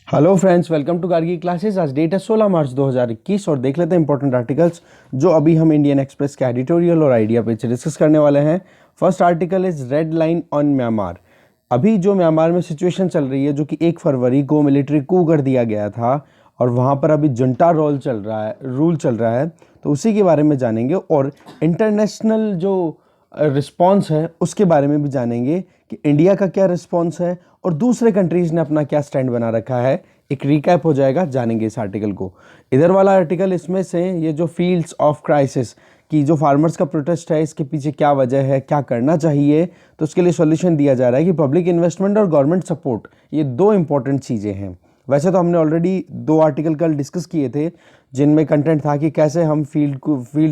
Hello friends, welcome to Gargi classes. आज date है 16 मार्च 2021 और देख लेते हैं इंपॉर्टेंट आर्टिकल्स जो अभी हम इंडियन एक्सप्रेस के एडिटोरियल और आइडिया पे डिस्कस करने वाले हैं। First article is red line on Myanmar. अभी जो म्यांमार में सिचुएशन चल रही है, जो कि 1 फरवरी को मिलिट्री कू कर दिया गया था और वहाँ पर अभी जुंटा रूल चल रहा है, तो उसी के बारे में जानेंगे और इंटरनेशनल जो रिस्पॉन्स है उसके बारे में भी जानेंगे कि इंडिया का क्या रिस्पॉन्स है और दूसरे कंट्रीज़ ने अपना क्या स्टैंड बना रखा है। एक रिकैप हो जाएगा, जानेंगे इस आर्टिकल को। इधर वाला आर्टिकल, इसमें से ये जो फील्ड्स ऑफ क्राइसिस की जो फार्मर्स का प्रोटेस्ट है, इसके पीछे क्या वजह है, क्या करना चाहिए, तो उसके लिए सॉल्यूशन दिया जा रहा है कि पब्लिक इन्वेस्टमेंट और गवर्नमेंट सपोर्ट, ये दो इंपॉर्टेंट चीज़ें हैं। वैसे तो हमने ऑलरेडी 2 आर्टिकल कल डिस्कस किए थे जिनमें कंटेंट था कि कैसे हम फील्ड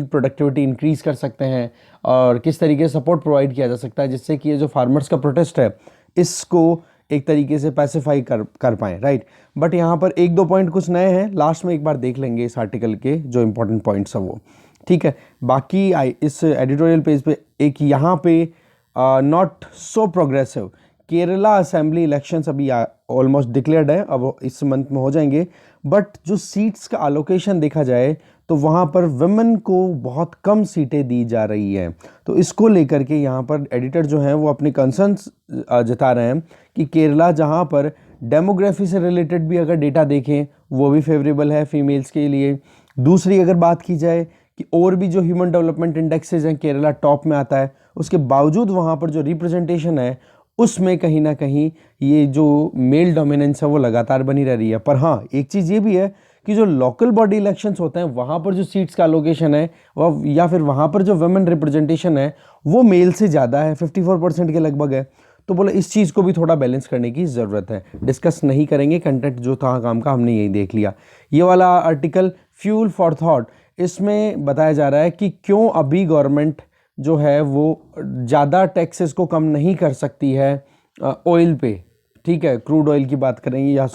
प्रोडक्टिविटी इंक्रीज़ कर सकते हैं और किस तरीके से सपोर्ट प्रोवाइड किया जा सकता है जिससे कि ये जो फार्मर्स का प्रोटेस्ट है इसको एक तरीके से पैसिफाई कर पाएँ, राइट। बट यहाँ पर 1-2 पॉइंट कुछ नए हैं, लास्ट में एक बार देख लेंगे इस आर्टिकल के जो इंपॉर्टेंट पॉइंट्स हैं वो, ठीक है। बाकी इस एडिटोरियल पेज पे एक यहाँ पे not so progressive, Kerala assembly elections अभी ऑलमोस्ट डिक्लेयर्ड है, अब इस मंथ में हो जाएंगे, बट जो सीट्स का अलोकेशन देखा जाए तो वहाँ पर वुमेन को बहुत कम सीटें दी जा रही हैं। तो इसको लेकर के यहाँ पर एडिटर जो हैं वो अपने कंसर्न्स जता रहे हैं कि केरला, जहाँ पर डेमोग्राफी से रिलेटेड भी अगर डेटा देखें वो भी फेवरेबल है फीमेल्स के लिए। दूसरी अगर बात की जाए कि और भी जो ह्यूमन डेवलपमेंट इंडेक्सेस हैं, केरला टॉप में आता है, उसके बावजूद वहाँ पर जो रिप्रेजेंटेशन है उसमें कहीं ना कहीं ये जो मेल डोमिनेंस है वो लगातार बनी रह रही है। पर हाँ, एक चीज़ ये भी है कि जो लोकल बॉडी इलेक्शंस होते हैं वहाँ पर जो सीट्स का अलोकेशन है वह, या फिर वहाँ पर जो वुमेन रिप्रेजेंटेशन है वो मेल से ज़्यादा है, 54% के लगभग है। तो बोला इस चीज़ को भी थोड़ा बैलेंस करने की ज़रूरत है। डिस्कस नहीं करेंगे, कंटेंट जो था काम का हमने यही देख लिया। ये वाला आर्टिकल फ्यूल फॉर थॉट, इसमें बताया जा रहा है कि क्यों अभी गवर्नमेंट जो है वो ज़्यादा टैक्सेस को कम नहीं कर सकती है ऑयल पे, ठीक है। क्रूड ऑयल की बात करें या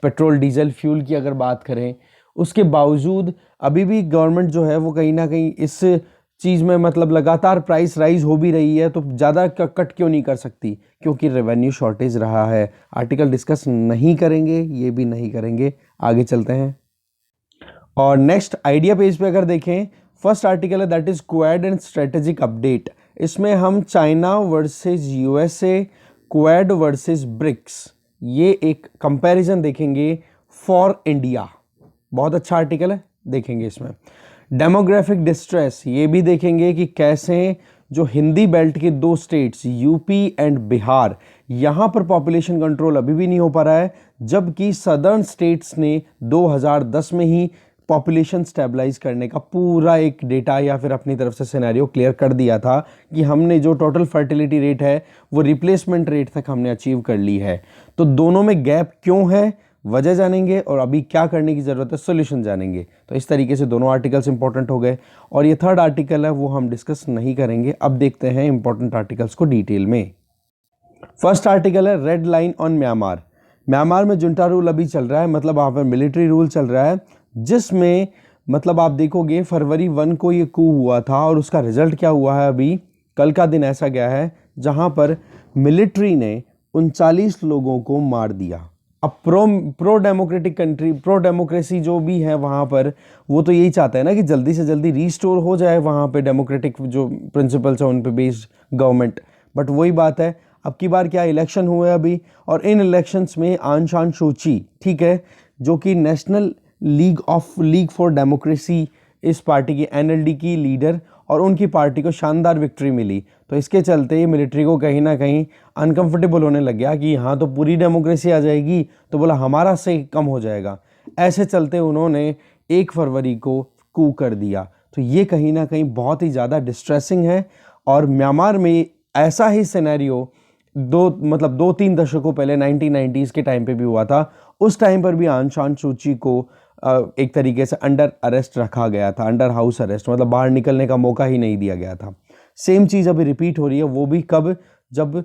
पेट्रोल डीजल फ्यूल की अगर बात करें, उसके बावजूद अभी भी गवर्नमेंट जो है वो कहीं ना कहीं इस चीज़ में मतलब लगातार प्राइस राइज हो भी रही है, तो ज़्यादा कट क्यों नहीं कर सकती? क्योंकि रेवेन्यू शॉर्टेज रहा है। आर्टिकल डिस्कस नहीं करेंगे, ये भी नहीं करेंगे, आगे चलते हैं। और नेक्स्ट आइडिया पेज पे अगर देखें, फर्स्ट आर्टिकल है that is Quad and strategic update. इसमें हम China versus USA, Quad versus BRICS, ये एक कंपैरिजन देखेंगे फॉर इंडिया। बहुत अच्छा आर्टिकल है, देखेंगे इसमें। डेमोग्राफिक डिस्ट्रेस, ये भी देखेंगे कि कैसे जो हिंदी बेल्ट के 2 स्टेट्स यूपी एंड बिहार, यहाँ पर पॉपुलेशन कंट्रोल अभी भी नहीं हो पा रहा है, जबकि सदर्न स्टेट्स ने 2010 में ही पॉपुलेशन स्टेबलाइज करने का पूरा एक डेटा या फिर अपनी तरफ से सिनेरियो क्लियर कर दिया था कि हमने जो टोटल फर्टिलिटी रेट है वो रिप्लेसमेंट रेट तक हमने अचीव कर ली है। तो दोनों में गैप क्यों है, वजह जानेंगे और अभी क्या करने की ज़रूरत है, सोल्यूशन जानेंगे। तो इस तरीके से दोनों आर्टिकल्स इंपॉर्टेंट हो गए और ये थर्ड आर्टिकल है वो हम डिस्कस नहीं करेंगे। अब देखते हैं इंपॉर्टेंट आर्टिकल्स को डिटेल में। फर्स्ट आर्टिकल है red line on Myanmar. Myanmar में जुंटा रूल अभी चल रहा है, मतलब वहाँ पर मिलिट्री रूल चल रहा है, जिसमें मतलब आप देखोगे फरवरी 1 को ये कू हुआ था और उसका रिजल्ट क्या हुआ है, अभी कल का दिन ऐसा गया है जहाँ पर मिलिट्री ने 39 लोगों को मार दिया। अब pro democratic country, pro democracy जो भी है वहाँ पर, वो तो यही चाहता है ना कि जल्दी से जल्दी रीस्टोर हो जाए वहाँ पे डेमोक्रेटिक जो प्रिंसिपल्स हैं उन पे बेस्ड गवर्नमेंट। बट वही बात है, अब की बार क्या इलेक्शन हुए अभी, और इन इलेक्शंस में आंग सान सू की, ठीक है, जो कि नेशनल लीग फॉर डेमोक्रेसी, इस पार्टी की एनएलडी की लीडर, और उनकी पार्टी को शानदार विक्ट्री मिली। तो इसके चलते मिलिट्री को कहीं ना कहीं अनकंफर्टेबल होने लग गया कि यहाँ तो पूरी डेमोक्रेसी आ जाएगी, तो बोला हमारा से कम हो जाएगा। ऐसे चलते उन्होंने 1 फरवरी को कू कर दिया। तो ये कहीं ना कहीं बहुत ही ज़्यादा डिस्ट्रेसिंग है। और म्यांमार में ऐसा ही सिनेरियो 2-3 दशकों पहले 1990s के टाइम पे भी हुआ था। उस टाइम पर भी आंग सान सू की को एक तरीके से अंडर अरेस्ट रखा गया था, अंडर हाउस अरेस्ट, मतलब बाहर निकलने का मौका ही नहीं दिया गया था। सेम चीज़ अभी रिपीट हो रही है, वो भी कब, जब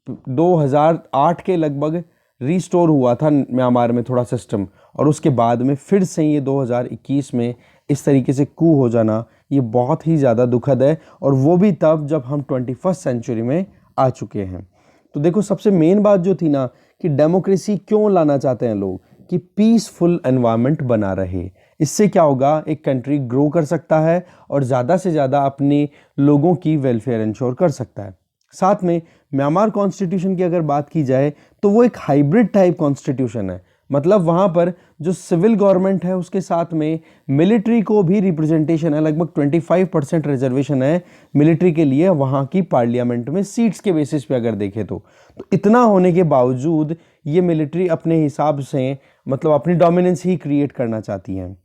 2008 के लगभग रीस्टोर हुआ था म्यांमार में थोड़ा सिस्टम, और उसके बाद में फिर से ये 2021 में इस तरीके से कू हो जाना, ये बहुत ही ज़्यादा दुखद है। और वो भी तब जब हम 21st सेंचुरी में आ चुके हैं। तो देखो, सबसे मेन बात जो थी ना कि डेमोक्रेसी क्यों लाना चाहते हैं लोग, कि पीसफुल एनवायरनमेंट बना रहे। इससे क्या होगा, एक कंट्री ग्रो कर सकता है और ज़्यादा से ज़्यादा अपने लोगों की वेलफेयर इंश्योर कर सकता है। साथ में म्यांमार कॉन्स्टिट्यूशन की अगर बात की जाए तो वो एक हाइब्रिड टाइप कॉन्स्टिट्यूशन है। मतलब वहाँ पर जो सिविल गवर्नमेंट है उसके साथ में मिलिट्री को भी रिप्रेजेंटेशन है, लगभग 25% रिजर्वेशन है मिलिट्री के लिए वहाँ की पार्लियामेंट में सीट्स के बेसिस पे अगर देखें तो इतना होने के बावजूद ये मिलिट्री अपने हिसाब से मतलब अपनी डोमिनेंस ही क्रिएट करना चाहती हैं।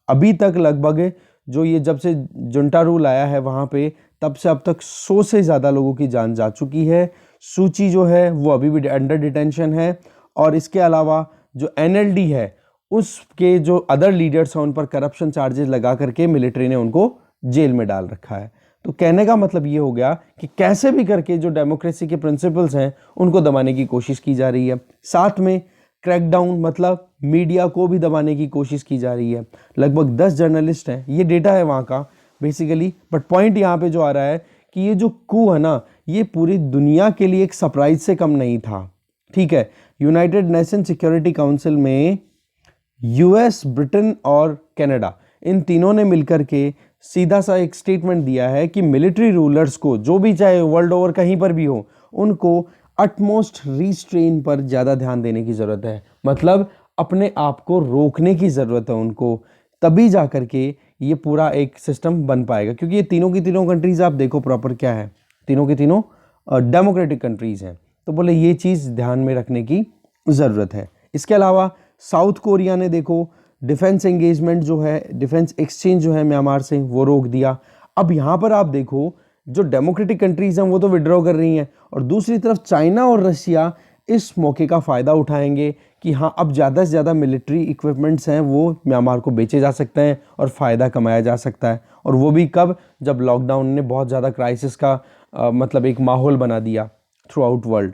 अभी तक लगभग जो ये जब से जुंटा रूल आया है वहाँ पे तब से अब तक 100 से ज़्यादा लोगों की जान जा चुकी है। सूची जो है वो अभी भी अंडर डिटेंशन है और इसके अलावा जो एनएलडी है उसके जो अदर लीडर्स हैं उन पर करप्शन चार्जेस लगा करके मिलिट्री ने उनको जेल में डाल रखा है। तो कहने का मतलब ये हो गया कि कैसे भी करके जो डेमोक्रेसी के प्रिंसिपल्स हैं उनको दबाने की कोशिश की जा रही है। साथ में क्रैकडाउन मतलब मीडिया को भी दबाने की कोशिश की जा रही है। लगभग 10 जर्नलिस्ट हैं, ये डेटा है वहाँ का बेसिकली। बट पॉइंट यहाँ पे जो आ रहा है कि ये जो कू है ना ये पूरी दुनिया के लिए एक सरप्राइज से कम नहीं था। ठीक है, यूनाइटेड नेशन सिक्योरिटी काउंसिल में यूएस, ब्रिटेन और कनाडा इन तीनों ने मिलकर के सीधा सा एक स्टेटमेंट दिया है कि मिलिट्री रूलर्स को जो भी चाहे वर्ल्ड ओवर कहीं पर भी हो उनको अटमोस्ट रिस्ट्रेन पर ज़्यादा ध्यान देने की ज़रूरत है। मतलब अपने आप को रोकने की ज़रूरत है उनको, तभी जा कर के ये पूरा एक सिस्टम बन पाएगा। क्योंकि ये तीनों की तीनों कंट्रीज़ आप देखो प्रॉपर क्या है, तीनों की तीनों डेमोक्रेटिक कंट्रीज़ हैं। तो बोले ये चीज़ ध्यान में रखने की ज़रूरत है। इसके अलावा साउथ कोरिया ने देखो डिफेंस एंगेजमेंट जो है, डिफेंस एक्सचेंज जो है म्यांमार से वो रोक दिया। अब यहाँ पर आप देखो जो डेमोक्रेटिक कंट्रीज़ हैं वो तो विड्रॉ कर रही हैं और दूसरी तरफ चाइना और रशिया इस मौके का फ़ायदा उठाएंगे कि हाँ अब ज़्यादा से ज़्यादा मिलिट्री इक्विपमेंट्स हैं वो म्यांमार को बेचे जा सकते हैं और फ़ायदा कमाया जा सकता है। और वो भी कब, जब लॉकडाउन ने बहुत ज़्यादा क्राइसिस का मतलब एक माहौल बना दिया through out world.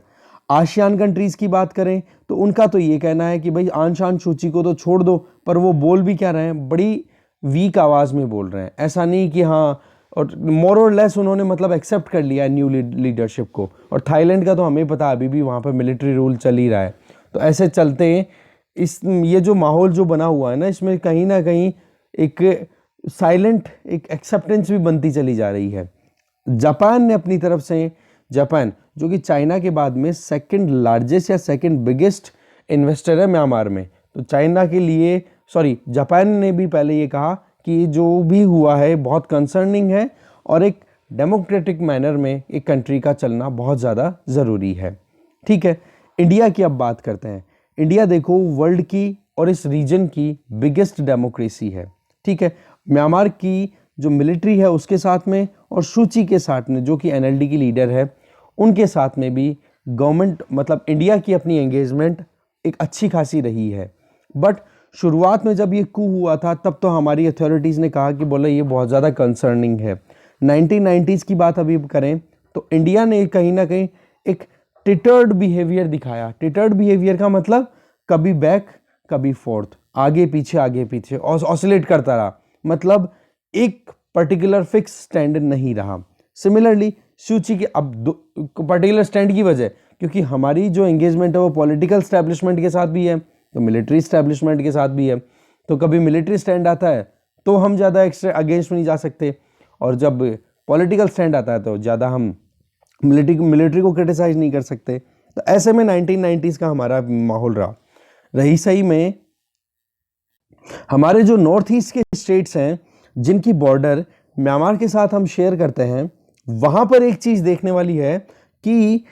ASEAN countries की बात करें तो उनका तो ये कहना है कि भाई आन शान सूची को तो छोड़ दो, पर वो बोल भी क्या रहे हैं, बड़ी वीक आवाज़ में बोल रहे हैं। ऐसा नहीं कि हाँ, और मोर और लेस उन्होंने मतलब एक्सेप्ट कर लिया है न्यू लीडरशिप को। और थाईलैंड का तो हमें पता अभी भी वहाँ पर मिलिट्री रूल चल ही रहा है। तो ऐसे चलते इस ये जो माहौल जो बना हुआ है ना इसमें कहीं ना कहीं एक साइलेंट एक एक्सेप्टेंस भी बनती चली जा रही है। जापान ने अपनी तरफ से, जापान जो कि चाइना के बाद में सेकंड लार्जेस्ट या सेकंड बिगेस्ट इन्वेस्टर है म्यांमार में, तो चाइना के लिए जापान ने भी पहले ये कहा कि जो भी हुआ है बहुत कंसर्निंग है और एक डेमोक्रेटिक मैनर में एक कंट्री का चलना बहुत ज़्यादा ज़रूरी है। ठीक है, इंडिया की अब बात करते हैं। इंडिया देखो वर्ल्ड की और इस रीजन की बिगेस्ट डेमोक्रेसी है। ठीक है, म्यांमार की जो मिलिट्री है उसके साथ में और सूची के साथ में जो कि एनएलडी की लीडर है उनके साथ में भी गवर्नमेंट मतलब इंडिया की अपनी एंगेजमेंट एक अच्छी खासी रही है। बट शुरुआत में जब ये कू हुआ था तब तो हमारी अथॉरिटीज़ ने कहा कि बोले ये बहुत ज़्यादा कंसर्निंग है। 1990s की बात अभी करें तो इंडिया ने कहीं ना कहीं एक टिटर्ड बिहेवियर दिखाया। टिटर्ड बिहेवियर का मतलब कभी बैक कभी फोर्थ, आगे पीछे ऑसिलेट करता रहा, मतलब एक पर्टिकुलर फिक्स स्टैंड नहीं रहा। सिमिलरली सूची के अब पर्टिकुलर स्टैंड की वजह क्योंकि हमारी जो एंगेजमेंट है वो पॉलिटिकल स्टैब्लिशमेंट के साथ भी है तो मिलिट्री स्टैब्लिशमेंट के साथ भी है। तो कभी मिलिट्री स्टैंड आता है तो हम ज़्यादा एक्स्ट्रा अगेंस्ट में नहीं जा सकते और जब पॉलिटिकल स्टैंड आता है तो ज़्यादा हम मिलिट्री को क्रिटिसाइज नहीं कर सकते। तो ऐसे में 1990s का हमारा माहौल रही सही में हमारे जो नॉर्थ ईस्ट के स्टेट्स हैं जिनकी बॉर्डर म्यांमार के साथ हम शेयर करते हैं, वहाँ पर एक चीज़ देखने वाली है कि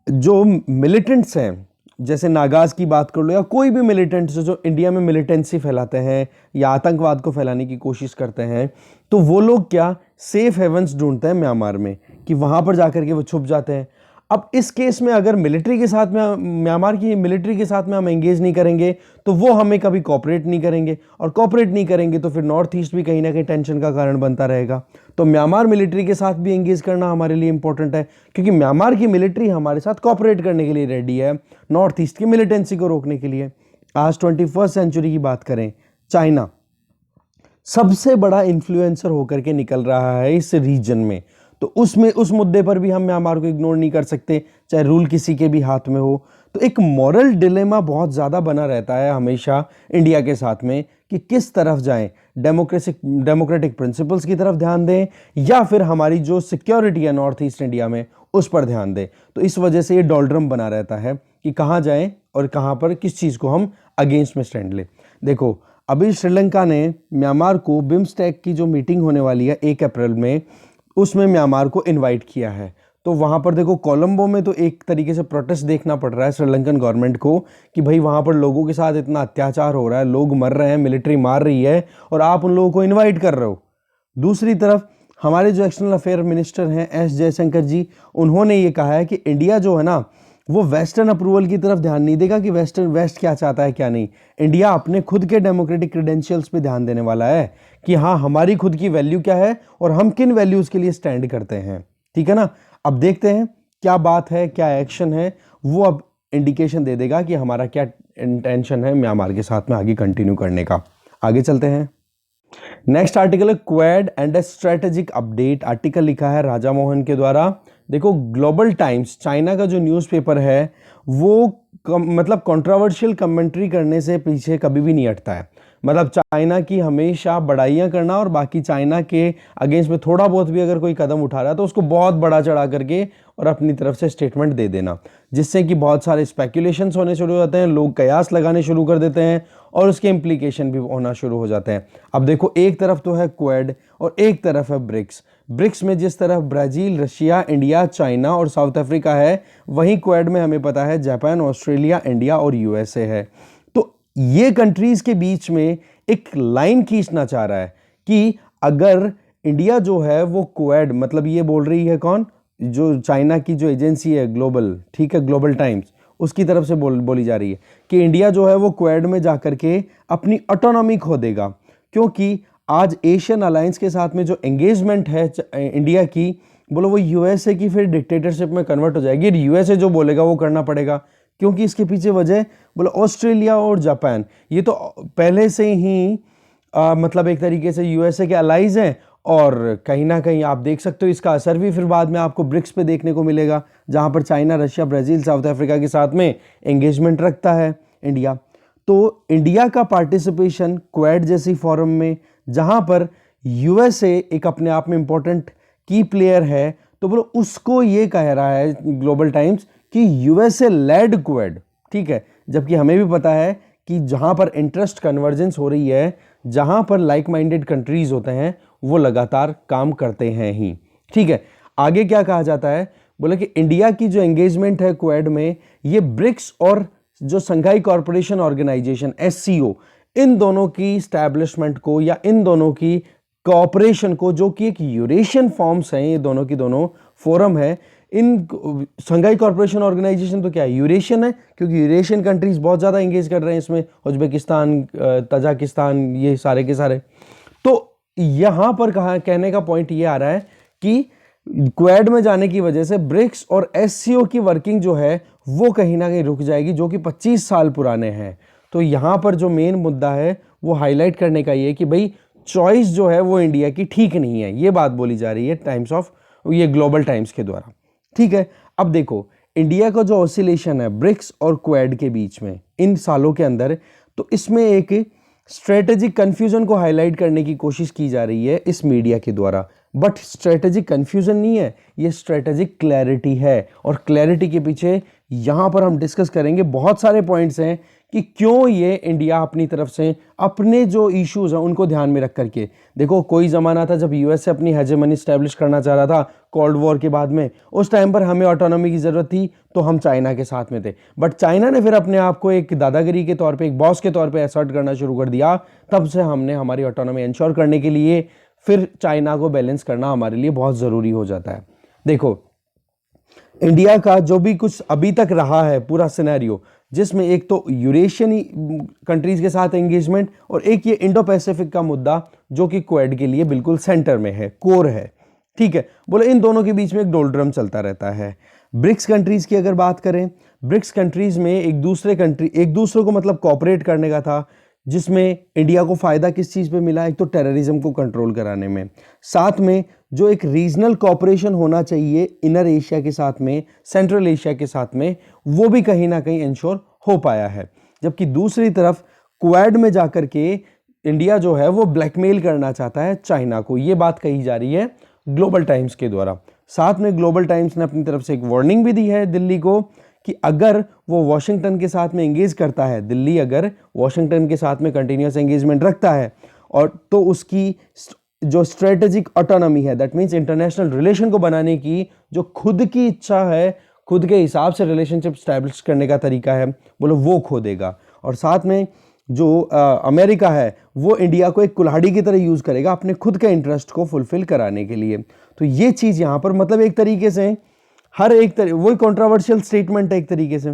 जो मिलिटेंट्स हैं, जैसे नागाज की बात कर लो या कोई भी मिलिटेंट्स जो इंडिया में मिलिटेंसी फैलाते हैं या आतंकवाद को फैलाने की कोशिश करते हैं, तो वो लोग क्या सेफ हेवंस ढूंढते हैं म्यांमार में कि वहाँ पर जाकर के वो छुप जाते हैं। अब इस केस में अगर मिलिट्री के साथ में, म्यांमार की मिलिट्री के साथ में हम एंगेज नहीं करेंगे तो वो हमें कभी कोऑपरेट नहीं करेंगे और कोऑपरेट नहीं करेंगे तो फिर नॉर्थ ईस्ट भी कहीं ना कहीं टेंशन का कारण बनता रहेगा। तो म्यांमार मिलिट्री के साथ भी एंगेज करना हमारे लिए इंपॉर्टेंट है क्योंकि म्यांमार की मिलिट्री हमारे साथ कोऑपरेट करने के लिए रेडी है नॉर्थ ईस्ट की मिलिटेंसी को रोकने के लिए। आज 21st सेंचुरी की बात करें, चाइना सबसे बड़ा इन्फ्लुएंसर होकर के निकल रहा है इस रीजन में, तो उस मुद्दे पर भी हम म्यांमार को इग्नोर नहीं कर सकते, चाहे रूल किसी के भी हाथ में हो। तो एक मॉरल डिलेमा बहुत ज़्यादा बना रहता है हमेशा इंडिया के साथ में कि किस तरफ जाएं, डेमोक्रेटिक प्रिंसिपल्स की तरफ ध्यान दें या फिर हमारी जो सिक्योरिटी है नॉर्थ ईस्ट इंडिया में उस पर ध्यान दें। तो इस वजह से ये डोल्ड्रम बना रहता है कि कहाँ जाएं और कहाँ पर किस चीज़ को हम अगेंस्ट में स्टैंड लें। देखो अभी श्रीलंका ने म्यांमार को बिम्स्टेक की जो मीटिंग होने वाली है 1 अप्रैल में, उसमें म्यांमार को इनवाइट किया है। तो वहाँ पर देखो कोलंबो में तो एक तरीके से प्रोटेस्ट देखना पड़ रहा है श्रीलंकन गवर्नमेंट को कि भाई वहाँ पर लोगों के साथ इतना अत्याचार हो रहा है, लोग मर रहे हैं, मिलिट्री मार रही है और आप उन लोगों को इनवाइट कर रहे हो। दूसरी तरफ हमारे जो एक्सटर्नल अफेयर मिनिस्टर हैं एस जयशंकर जी, उन्होंने ये कहा है कि इंडिया जो है ना वो वेस्टर्न अप्रूवल की तरफ ध्यान नहीं देगा कि वेस्ट क्या चाहता है क्या नहीं। इंडिया अपने खुद के डेमोक्रेटिक क्रेडेंशियल्स पे ध्यान देने वाला है कि हाँ हमारी खुद की वैल्यू क्या है और हम किन वैल्यूज़ के लिए स्टैंड करते हैं। ठीक है ना। अब देखते हैं क्या बात है, क्या एक्शन है, वो अब इंडिकेशन दे देगा कि हमारा क्या इंटेंशन है म्यांमार के साथ में आगे कंटिन्यू करने का। आगे चलते हैं। नेक्स्ट आर्टिकल है Quad and A strategic update. Article लिखा है राजा मोहन के द्वारा। देखो ग्लोबल टाइम्स चाइना का जो न्यूज़पेपर है वो मतलब कंट्रोवर्शियल कमेंट्री करने से पीछे कभी भी नहीं हटता है। मतलब चाइना की हमेशा बड़ाइयाँ करना और बाकी चाइना के अगेंस्ट में थोड़ा बहुत भी अगर कोई कदम उठा रहा है तो उसको बहुत बड़ा चढ़ा करके और अपनी तरफ से स्टेटमेंट दे देना, जिससे कि बहुत सारे स्पेकुलेशंस होने शुरू हो जाते हैं, लोग कयास लगाने शुरू कर देते हैं और उसके इम्प्लीकेशन भी होना शुरू हो जाते हैं। अब देखो एक तरफ तो है क्वेड और एक तरफ है ब्रिक्स। ब्रिक्स में जिस तरफ ब्राज़ील, रशिया, इंडिया, चाइना और साउथ अफ्रीका है, वहीं क्वेड में हमें पता है जापान, ऑस्ट्रेलिया, इंडिया और यूएसए है। तो ये कंट्रीज के बीच में एक लाइन खींचना चाह रहा है कि अगर इंडिया जो है वो क्वेड, मतलब ये बोल रही है कौन, जो चाइना की जो एजेंसी है ग्लोबल, ठीक है, ग्लोबल टाइम्स, उसकी तरफ से बोली जा रही है कि इंडिया जो है वो क्वेड में जाकर के अपनी ऑटोनॉमी खो देगा, क्योंकि आज एशियन अलायंस के साथ में जो एंगेजमेंट है इंडिया की, बोलो वो यूएसए की फिर डिक्टेटरशिप में कन्वर्ट हो जाएगी। यूएसए जो बोलेगा वो करना पड़ेगा, क्योंकि इसके पीछे वजह बोलो ऑस्ट्रेलिया और जापान, ये तो पहले से ही मतलब एक तरीके से यूएसए के अलाइज हैं और कहीं ना कहीं आप देख सकते हो इसका असर भी फिर बाद में आपको ब्रिक्स पे देखने को मिलेगा, जहां पर China, Russia, Brazil, south Africa के साथ में एंगेजमेंट रखता है इंडिया। तो इंडिया का पार्टिसिपेशन क्वेड जैसी फोरम में, जहां पर यूएसए एक अपने आप में इंपॉर्टेंट की प्लेयर है, तो बोलो उसको ये कह रहा है ग्लोबल टाइम्स कि यूएसए लेड क्वेड, ठीक है, जबकि हमें भी पता है कि जहां पर इंटरेस्ट कन्वर्जेंस हो रही है, जहां पर लाइक माइंडेड कंट्रीज होते हैं, वो लगातार काम करते हैं ही। ठीक है, आगे क्या कहा जाता है, बोले कि इंडिया की जो एंगेजमेंट है क्वेड में, ये ब्रिक्स और जो संघाई कॉरपोरेशन ऑर्गेनाइजेशन एससीओ, इन दोनों की स्टैब्लिशमेंट को या इन दोनों की कोऑपरेशन को, जो कि एक यूरेशियन फॉर्म्स हैं, ये दोनों की दोनों फोरम है। इन संघाई कॉरपोरेशन ऑर्गेनाइजेशन तो क्या है, यूरेशियन है, क्योंकि यूरेशियन कंट्रीज बहुत ज़्यादा एंगेज कर रहे हैं इसमें, उज्बेकिस्तान, तजाकिस्तान, ये सारे के सारे। तो यहाँ पर कहने का पॉइंट ये आ रहा है कि क्वेड में जाने की वजह से ब्रिक्स और एससीओ की वर्किंग जो है वो कहीं ना कहीं रुक जाएगी, जो कि 25 साल पुराने हैं। तो यहाँ पर जो मेन मुद्दा है वो हाईलाइट करने का ये कि भाई चॉइस जो है वो इंडिया की ठीक नहीं है, ये बात बोली जा रही है ये ग्लोबल टाइम्स के द्वारा। ठीक है, अब देखो इंडिया का जो ऑसिलेशन है ब्रिक्स और क्वेड के बीच में इन सालों के अंदर, तो इसमें एक स्ट्रेटेजिक कंफ्यूजन को हाईलाइट करने की कोशिश की जा रही है इस मीडिया के द्वारा। बट स्ट्रेटेजिक कंफ्यूजन नहीं है, ये स्ट्रेटेजिक क्लैरिटी है, और क्लैरिटी के पीछे यहाँ पर हम डिस्कस करेंगे बहुत सारे पॉइंट्स हैं कि क्यों ये इंडिया अपनी तरफ से अपने जो इश्यूज हैं उनको ध्यान में रख करके। देखो कोई ज़माना था जब यूएसए अपनी हेजेमनी स्टैब्लिश करना चाह रहा था कोल्ड वॉर के बाद में, उस टाइम पर हमें ऑटोनॉमी की ज़रूरत थी तो हम चाइना के साथ में थे, बट चाइना ने फिर अपने आप को एक दादागिरी के तौर पर, एक बॉस के तौर पर असर्ट करना शुरू कर दिया। तब से हमने हमारी ऑटोनॉमी इंश्योर करने के लिए फिर चाइना को बैलेंस करना हमारे लिए बहुत ज़रूरी हो जाता है। देखो इंडिया का जो भी कुछ अभी तक रहा है पूरा सिनेरियो, जिसमें एक तो यूरेशियन कंट्रीज के साथ एंगेजमेंट और एक ये इंडो पैसिफिक का मुद्दा जो कि क्वेड के लिए बिल्कुल सेंटर में है, कोर है। ठीक है, बोले इन दोनों के बीच में एक डोलड्रम चलता रहता है। ब्रिक्स कंट्रीज की अगर बात करें, ब्रिक्स कंट्रीज में एक दूसरे को मतलब कोऑपरेट करने का था, जिसमें इंडिया को फायदा किस चीज़ पे मिला, एक तो टेररिज्म को कंट्रोल कराने में, साथ में जो एक रीजनल कॉपरेशन होना चाहिए इनर एशिया के साथ में, सेंट्रल एशिया के साथ में, वो भी कहीं ना कहीं इंश्योर हो पाया है। जबकि दूसरी तरफ क्वाड में जाकर के इंडिया जो है वो ब्लैकमेल करना चाहता है चाइना को, ये बात कही जा रही है ग्लोबल टाइम्स के द्वारा। साथ में ग्लोबल टाइम्स ने अपनी तरफ से एक वार्निंग भी दी है दिल्ली को कि अगर वो वॉशिंगटन के साथ में एंगेज करता है, दिल्ली अगर वॉशिंगटन के साथ में कंटिन्यूस एंगेजमेंट रखता है और तो उसकी जो स्ट्रेटेजिक ऑटोनॉमी है, दैट मीन्स इंटरनेशनल रिलेशन को बनाने की जो खुद की इच्छा है, खुद के हिसाब से रिलेशनशिप स्टैब्लिश करने का तरीका है, बोलो वो खो देगा। और साथ में जो अमेरिका है वो इंडिया को एक कुल्हाड़ी की तरह यूज़ करेगा अपने खुद के इंटरेस्ट को फुलफिल कराने के लिए। तो ये चीज़ यहाँ पर मतलब एक तरीके से वही कंट्रोवर्शियल स्टेटमेंट है, एक तरीके से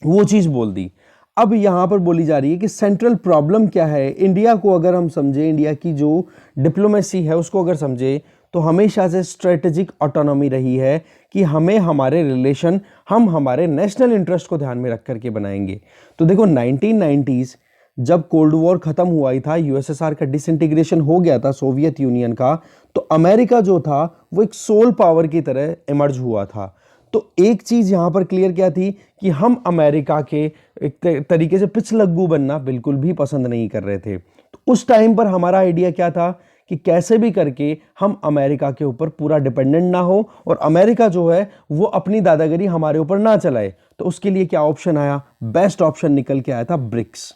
वो चीज़ बोल दी। अब यहाँ पर बोली जा रही है कि सेंट्रल प्रॉब्लम क्या है इंडिया को, अगर हम समझे इंडिया की जो डिप्लोमेसी है उसको अगर समझे, तो हमेशा से स्ट्रेटेजिक ऑटोनॉमी रही है कि हमें हमारे रिलेशन हम हमारे नेशनल इंटरेस्ट को ध्यान में रख करके बनाएंगे। तो देखो 1990s जब कोल्ड वॉर खत्म हुआ ही था, यूएसएसआर का डिसइंटीग्रेशन हो गया था सोवियत यूनियन का, तो अमेरिका जो था वो एक सोल पावर की तरह इमर्ज हुआ था। तो एक चीज यहां पर क्लियर क्या थी कि हम अमेरिका के एक तरीके से पिछलग्गू बनना बिल्कुल भी पसंद नहीं कर रहे थे। तो उस टाइम पर हमारा आइडिया क्या था कि कैसे भी करके हम अमेरिका के ऊपर पूरा डिपेंडेंट ना हो और अमेरिका जो है वो अपनी दादागिरी हमारे ऊपर ना चलाए। तो उसके लिए क्या ऑप्शन आया, बेस्ट ऑप्शन निकल के आया था ब्रिक्स,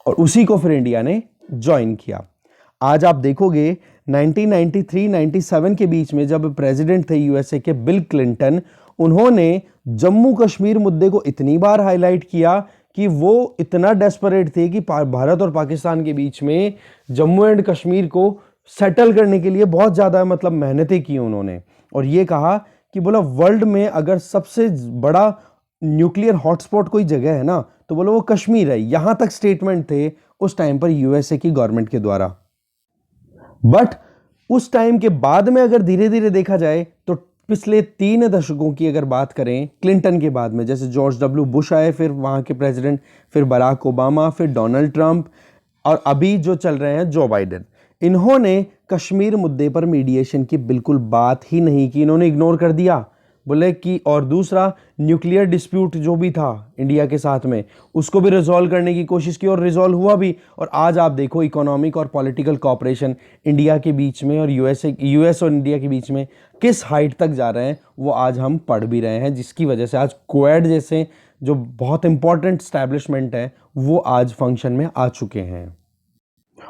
और उसी को फिर इंडिया ने ज्वाइन किया। आज आप देखोगे 1993-97 के बीच में जब प्रेसिडेंट थे यूएसए के बिल क्लिंटन, उन्होंने जम्मू कश्मीर मुद्दे को इतनी बार हाईलाइट किया कि वो इतना डेस्परेट थे कि भारत और पाकिस्तान के बीच में जम्मू एंड कश्मीर को सेटल करने के लिए बहुत ज़्यादा मतलब मेहनतें की उन्होंने। और ये कहा कि बोला वर्ल्ड में अगर सबसे बड़ा न्यूक्लियर हॉटस्पॉट कोई जगह है ना, तो बोलो वो कश्मीर है। यहां तक स्टेटमेंट थे उस टाइम पर यूएसए की गवर्नमेंट के द्वारा। बट उस टाइम के बाद में अगर धीरे धीरे देखा जाए तो पिछले 3 दशकों की अगर बात करें, क्लिंटन के बाद में जैसे जॉर्ज डब्ल्यू बुश आए, फिर वहां के प्रेसिडेंट, फिर बराक ओबामा, फिर डोनाल्ड ट्रंप, और अभी जो चल रहे हैं जो बाइडेन, इन्होंने कश्मीर मुद्दे पर मीडिएशन की बिल्कुल बात ही नहीं की, इन्होंने इग्नोर कर दिया। बोले कि और दूसरा न्यूक्लियर डिस्प्यूट जो भी था इंडिया के साथ में, उसको भी रिजॉल्व करने की कोशिश की और रिजॉल्व हुआ भी। और आज आप देखो इकोनॉमिक और पॉलिटिकल कोऑपरेशन इंडिया के बीच में और यूएस और इंडिया के बीच में किस हाइट तक जा रहे हैं, वो आज हम पढ़ भी रहे हैं, जिसकी वजह से आज क्वाड जैसे जो बहुत इंपॉर्टेंट स्टैब्लिशमेंट है वो आज फंक्शन में आ चुके हैं।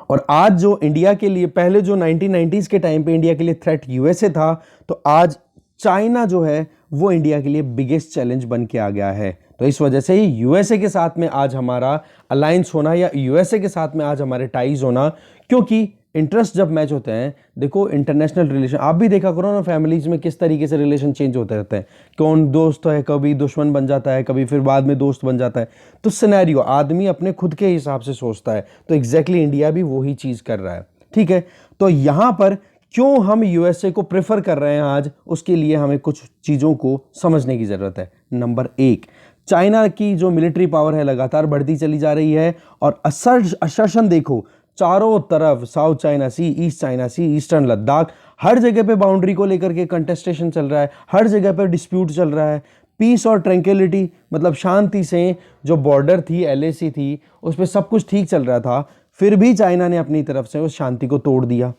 और आज जो इंडिया के लिए पहले जो 1990s के टाइम पे इंडिया के लिए थ्रेट यूएसए था, तो आज चाइना जो है वो इंडिया के लिए बिगेस्ट चैलेंज बन के आ गया है। तो इस वजह से ही यूएसए के साथ में आज हमारा अलायंस होना या यूएसए के साथ में आज हमारे टाइज होना, क्योंकि इंटरेस्ट जब मैच होते हैं, देखो इंटरनेशनल रिलेशन आप भी देखा करो ना, फैमिलीज में किस तरीके से रिलेशन चेंज होते रहते हैं, कौन दोस्त है कभी दुश्मन बन जाता है, कभी फिर बाद में दोस्त बन जाता है। तो सिनेरियो आदमी अपने खुद के हिसाब से सोचता है, तो एग्जैक्टली इंडिया भी वही चीज़ कर रहा है। ठीक है, तो यहाँ पर क्यों हम यूएसए को प्रेफर कर रहे हैं आज, उसके लिए हमें कुछ चीज़ों को समझने की ज़रूरत है। नंबर 1, चाइना की जो मिलिट्री पावर है लगातार बढ़ती चली जा रही है, और असर्शन देखो चारों तरफ, साउथ चाइना सी, ईस्ट चाइना सी, ईस्टर्न लद्दाख, हर जगह पे बाउंड्री को लेकर के कंटेस्टेशन चल रहा है, हर जगह पे डिस्प्यूट चल रहा है। पीस और ट्रैंक्विलिटी मतलब शांति से जो बॉर्डर थी, एलएसी थी, उस पर सब कुछ ठीक चल रहा था, फिर भी चाइना ने अपनी तरफ से उस शांति को तोड़ दिया।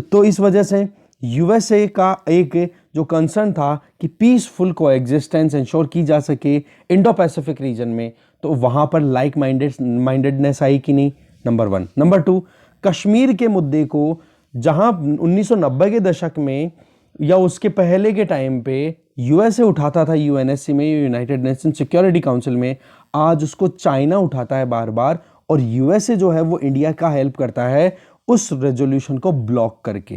तो इस वजह से यूएसए का एक जो कंसर्न था कि पीसफुल कोएग्जिस्टेंस इंश्योर की जा सके इंडो पैसिफिक रीजन में, तो वहाँ पर लाइक माइंडेडनेस आई कि नहीं, नंबर 1। नंबर 2, कश्मीर के मुद्दे को जहाँ 1990 के दशक में या उसके पहले के टाइम पे यूएसए उठाता था यूएनएससी में, यूनाइटेड नेशन सिक्योरिटी काउंसिल में, आज उसको चाइना उठाता है बार बार, और यूएसए जो है वो इंडिया का हेल्प करता है उस रेजोल्यूशन को ब्लॉक करके।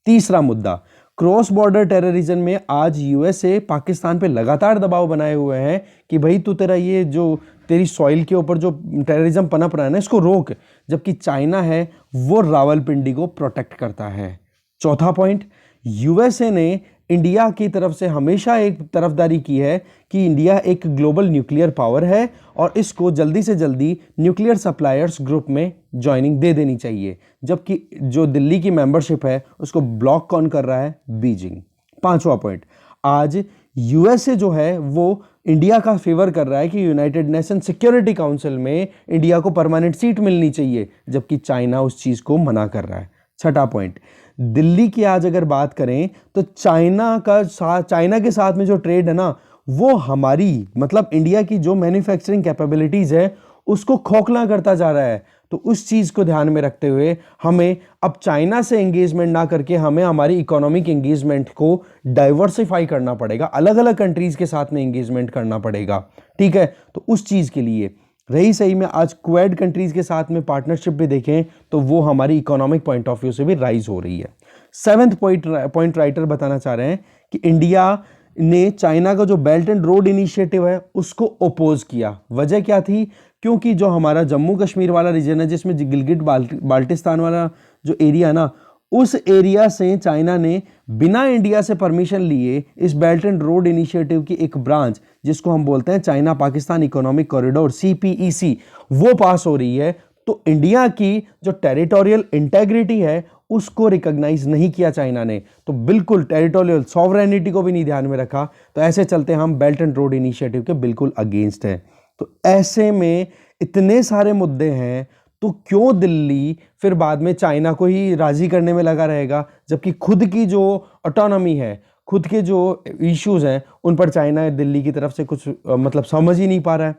तीसरा मुद्दा, क्रॉस बॉर्डर टेररिज्म में आज यूएसए पाकिस्तान पे लगातार दबाव बनाए हुए हैं कि भाई तू तेरा ये जो तेरी सॉइल के ऊपर जो टेररिज्म पनप रहा है ना, इसको रोक, जबकि चाइना है वो रावलपिंडी को प्रोटेक्ट करता है। चौथा पॉइंट, यूएसए ने इंडिया की तरफ से हमेशा एक तरफदारी की है कि इंडिया एक ग्लोबल न्यूक्लियर पावर है और इसको जल्दी से जल्दी न्यूक्लियर सप्लायर्स ग्रुप में ज्वाइनिंग दे देनी चाहिए, जबकि जो दिल्ली की मेंबरशिप है उसको ब्लॉक कौन कर रहा है? बीजिंग। पांचवा पॉइंट, आज यूएसए जो है वो इंडिया का फेवर कर रहा है कि यूनाइटेड नेशन सिक्योरिटी काउंसिल में इंडिया को परमानेंट सीट मिलनी चाहिए, जबकि चाइना उस चीज को मना कर रहा है। छठा पॉइंट, दिल्ली की आज अगर बात करें तो चाइना के साथ में जो ट्रेड है ना, वो हमारी मतलब इंडिया की जो मैन्युफैक्चरिंग कैपेबिलिटीज है उसको खोखला करता जा रहा है। तो उस चीज को ध्यान में रखते हुए हमें अब चाइना से एंगेजमेंट ना करके हमें हमारी इकोनॉमिक एंगेजमेंट को डाइवर्सिफाई करना पड़ेगा, अलग अलग कंट्रीज के साथ में एंगेजमेंट करना पड़ेगा। ठीक है, तो उस चीज के लिए रही सही में आज क्वेड कंट्रीज के साथ में पार्टनरशिप भी देखें तो वो हमारी इकोनॉमिक पॉइंट ऑफ व्यू से भी राइज हो रही है। सेवेंथ पॉइंट राइटर बताना चाह रहे हैं कि इंडिया ने चाइना का जो बेल्ट एंड रोड इनिशिएटिव है उसको ओपोज किया। वजह क्या थी? क्योंकि जो हमारा जम्मू कश्मीर वाला रीजन है जिसमें गिलगिट बाल्टिस्तान वाला जो एरिया ना, उस एरिया से चाइना ने बिना इंडिया से परमिशन लिए इस बेल्ट एंड रोड इनिशिएटिव की एक ब्रांच जिसको हम बोलते हैं China Pakistan economic corridor CPEC, वो पास हो रही है। तो इंडिया की जो टेरिटोरियल इंटेग्रिटी है उसको रिकॉग्नाइज नहीं किया चाइना ने, तो बिल्कुल टेरिटोरियल सॉवरेनिटी को भी नहीं ध्यान में रखा। तो ऐसे चलते हम बेल्ट एंड रोड इनिशिएटिव के बिल्कुल अगेंस्ट हैं। तो ऐसे में इतने सारे मुद्दे हैं, तो क्यों दिल्ली फिर बाद में चाइना को ही राजी करने में लगा रहेगा, जबकि खुद की जो ऑटोनॉमी है, खुद के जो इश्यूज हैं उन पर चाइना दिल्ली की तरफ से कुछ मतलब समझ ही नहीं पा रहा है।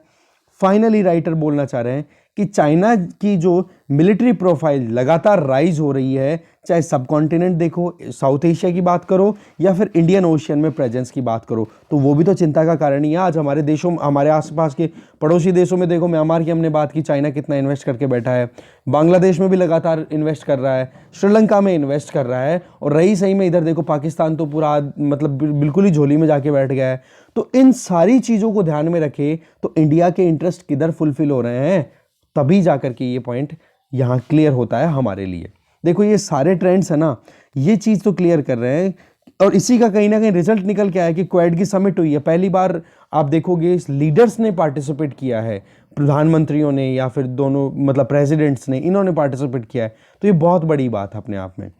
फाइनली राइटर बोलना चाह रहे हैं कि चाइना की जो मिलिट्री प्रोफाइल लगातार राइज हो रही है, चाहे सब कॉन्टिनेंट देखो, साउथ एशिया की बात करो या फिर इंडियन ओशियन में प्रेजेंस की बात करो, तो वो भी तो चिंता का कारण ही है। आज हमारे देशों, हमारे आसपास के पड़ोसी देशों में देखो, म्यांमार की हमने बात की, चाइना कितना इन्वेस्ट करके बैठा है, बांग्लादेश में भी लगातार इन्वेस्ट कर रहा है, श्रीलंका में इन्वेस्ट कर रहा है, और रही सही में इधर देखो पाकिस्तान तो पूरा मतलब बिल्कुल ही झोली में जाके बैठ गया है। तो इन सारी चीज़ों को ध्यान में रखे तो इंडिया के इंटरेस्ट किधर फुलफिल हो रहे हैं, तभी जाकर के ये पॉइंट यहाँ क्लियर होता है हमारे लिए। देखो ये सारे ट्रेंड्स है ना, ये चीज़ तो क्लियर कर रहे हैं, और इसी का कहीं ना कहीं रिजल्ट निकल के आया कि क्वेड की समिट हुई है। पहली बार आप देखोगे लीडर्स ने पार्टिसिपेट किया है, प्रधानमंत्रियों ने या फिर दोनों मतलब प्रेसिडेंट्स ने, इन्होंने पार्टिसिपेट किया है, तो ये बहुत बड़ी बात है अपने आप में।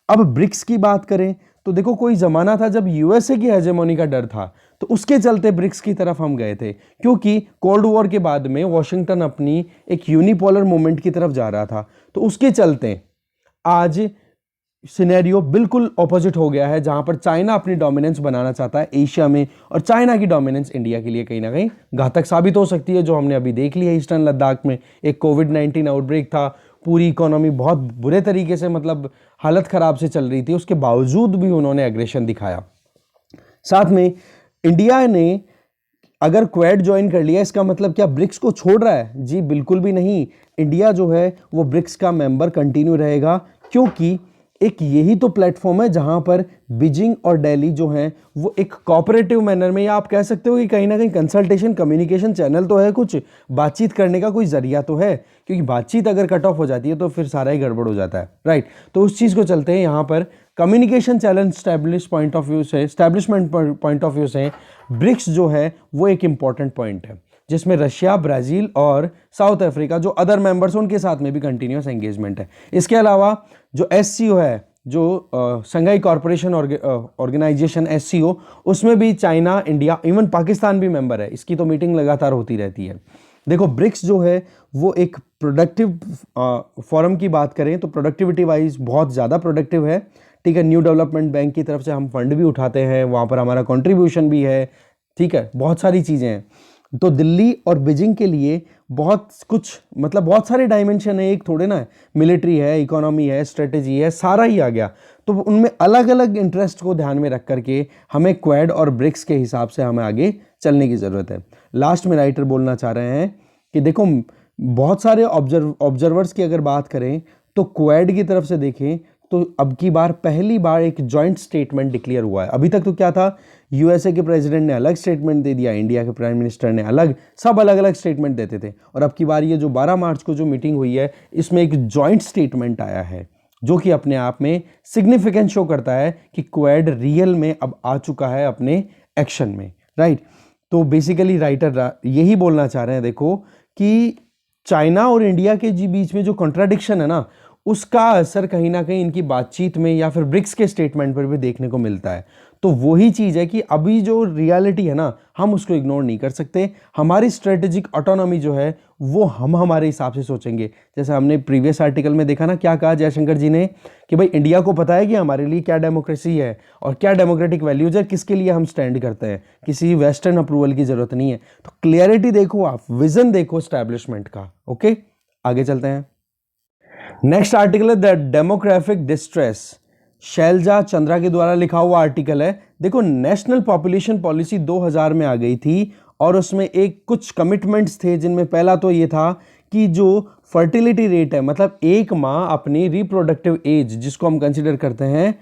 अब ब्रिक्स की बात करें तो देखो कोई ज़माना था जब यूएसए की हेजेमोनी का डर था, तो उसके चलते ब्रिक्स की तरफ हम गए थे, क्योंकि कोल्ड वॉर के बाद में वॉशिंगटन अपनी एक यूनिपोलर मूवमेंट की तरफ जा रहा था। तो उसके चलते आज सिनेरियो बिल्कुल ऑपोजिट हो गया है, जहां पर चाइना अपनी डोमिनेंस बनाना चाहता है एशिया में, और चाइना की डोमिनेंस इंडिया के लिए कहीं ना कहीं घातक साबित हो सकती है, जो हमने अभी देख लिया ईस्टर्न लद्दाख में। एक कोविड-19 आउटब्रेक था, पूरी इकोनॉमी बहुत बुरे तरीके से मतलब हालत खराब से चल रही थी, उसके बावजूद भी उन्होंने एग्रेशन दिखाया। साथ में इंडिया ने अगर क्वेड ज्वाइन कर लिया, इसका मतलब क्या ब्रिक्स को छोड़ रहा है? जी बिल्कुल भी नहीं। इंडिया जो है वो ब्रिक्स का मेंबर कंटिन्यू रहेगा, क्योंकि एक यही तो प्लेटफॉर्म है जहां पर बीजिंग और दिल्ली जो हैं वो एक कोऑपरेटिव मैनर में, या आप कह सकते हो कि कहीं ना कहीं कंसल्टेशन कम्युनिकेशन चैनल तो है, कुछ बातचीत करने का कोई जरिया तो है, क्योंकि बातचीत अगर कट ऑफ हो जाती है तो फिर सारा ही गड़बड़ हो जाता है, राइट। तो उस चीज़ को चलते हैं यहाँ पर communication channel establishment point of view से ब्रिक्स जो है वो एक इंपॉर्टेंट पॉइंट है, जिसमें रशिया, ब्राज़ील और साउथ अफ्रीका जो अदर मेंबर्स हैं उनके साथ में भी कंटिन्यूस एंगेजमेंट है। इसके अलावा जो SCO है, जो शंघाई कॉरपोरेशन ऑर्गेनाइजेशन SCO, उसमें भी चाइना, इंडिया, इवन पाकिस्तान भी मेंबर है। इसकी तो मीटिंग लगातार होती रहती है। देखो ब्रिक्स जो है वो एक प्रोडक्टिव फॉरम की बात करें तो प्रोडक्टिविटी वाइज बहुत ज़्यादा प्रोडक्टिव है, ठीक है। न्यू डेवलपमेंट बैंक की तरफ से हम फंड भी उठाते हैं, वहाँ पर हमारा कंट्रीब्यूशन भी है, ठीक है, बहुत सारी चीज़ें हैं। तो दिल्ली और बीजिंग के लिए बहुत कुछ मतलब बहुत सारे डायमेंशन है, एक थोड़े ना है, मिलिट्री है, इकोनॉमी है, स्ट्रेटेजी है, सारा ही आ गया। तो उनमें अलग अलग इंटरेस्ट को ध्यान में रख करके हमें क्वेड और ब्रिक्स के हिसाब से हमें आगे चलने की ज़रूरत है। लास्ट में राइटर बोलना चाह रहे हैं कि देखो बहुत सारे ऑब्जर्वर्स की अगर बात करें तो क्वेड की तरफ से देखें तो अब की बार पहली बार एक जॉइंट स्टेटमेंट डिक्लेयर हुआ है। अभी तक तो क्या था, यूएसए के प्रेसिडेंट ने अलग स्टेटमेंट दे दिया, इंडिया के प्राइम मिनिस्टर ने अलग, सब अलग अलग स्टेटमेंट देते थे, और अब की बार ये जो 12 मार्च को जो मीटिंग हुई है इसमें एक जॉइंट स्टेटमेंट आया है। जो कि अपने आप में सिग्निफिकेंस शो करता है कि क्वेड रियल में अब आ चुका है अपने एक्शन में, राइट। तो बेसिकली राइटर यही बोलना चाह रहे हैं, देखो कि चाइना और इंडिया के बीच में जो कॉन्ट्राडिक्शन है ना, उसका असर कहीं ना कहीं इनकी बातचीत में या फिर ब्रिक्स के स्टेटमेंट पर भी देखने को मिलता है। तो वही चीज़ है कि अभी जो रियलिटी है ना, हम उसको इग्नोर नहीं कर सकते। हमारी स्ट्रेटेजिक ऑटोनॉमी जो है वो हम हमारे हिसाब से सोचेंगे। जैसे हमने प्रीवियस आर्टिकल में देखा ना, क्या कहा जयशंकर जी ने कि भाई इंडिया को पता है कि हमारे लिए क्या डेमोक्रेसी है और क्या डेमोक्रेटिक वैल्यूज है, किसके लिए हम स्टैंड करते हैं, किसी वेस्टर्न अप्रूवल की जरूरत नहीं है। तो क्लियरिटी देखो, आप विजन देखो स्टैब्लिशमेंट का। ओके, आगे चलते हैं। नेक्स्ट आर्टिकल है the demographic distress, Shailja Chandra के द्वारा लिखा हुआ आर्टिकल है। देखो, नेशनल पॉपुलेशन पॉलिसी 2000 में आ गई थी और उसमें एक कुछ कमिटमेंट्स थे, जिनमें पहला तो ये था कि जो फर्टिलिटी रेट है, मतलब एक माँ अपनी रिप्रोडक्टिव एज, जिसको हम कंसिडर करते हैं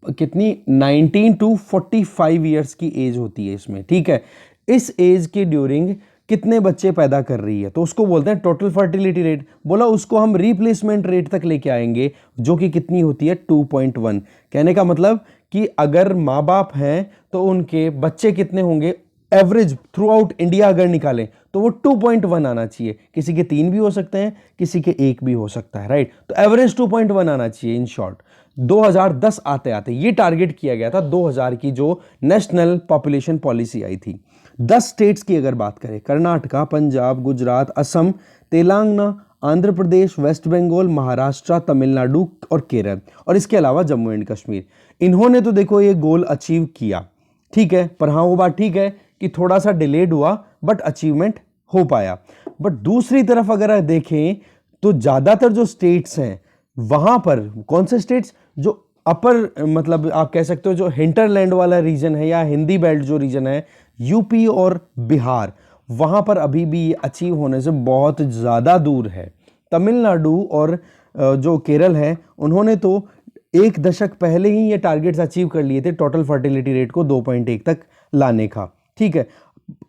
कितनी, 19 to 45 ईयर्स की एज होती है इसमें, ठीक है। इस एज के ड्यूरिंग कितने बच्चे पैदा कर रही है, तो उसको बोलते हैं टोटल फर्टिलिटी रेट। बोला उसको हम रिप्लेसमेंट रेट तक लेके आएंगे, जो कि कितनी होती है 2.1। कहने का मतलब कि अगर माँ बाप हैं तो उनके बच्चे कितने होंगे, एवरेज थ्रू आउट इंडिया अगर निकालें तो वो 2.1 आना चाहिए। किसी के 3 भी हो सकते हैं, किसी के 1 भी हो सकता है, राइट। तो एवरेज 2.1 आना चाहिए इन शॉर्ट। 2010 आते आते ये टारगेट किया गया था, 2000 की जो नेशनल पॉपुलेशन पॉलिसी आई थी। 10 स्टेट्स की अगर बात करें, कर्नाटका, पंजाब, गुजरात, असम, तेलंगाना, आंध्र प्रदेश, वेस्ट बंगाल, महाराष्ट्र, तमिलनाडु और केरल, और इसके अलावा जम्मू एंड कश्मीर, इन्होंने तो देखो ये गोल अचीव किया, ठीक है। पर हाँ, वो बात ठीक है कि थोड़ा सा डिलेड हुआ, बट अचीवमेंट हो पाया। बट दूसरी तरफ अगर देखें तो ज्यादातर जो स्टेट्स हैं, वहां पर कौन से स्टेट्स, जो अपर मतलब आप कह सकते हो जो हिंटरलैंड वाला रीजन है या हिंदी बेल्ट जो रीजन है, यूपी और बिहार, वहां पर अभी भी ये अचीव होने से बहुत ज़्यादा दूर है। तमिलनाडु और जो केरल है, उन्होंने तो 1 दशक पहले ही ये टारगेट्स अचीव कर लिए थे टोटल फर्टिलिटी रेट को 2.1 तक लाने का, ठीक है।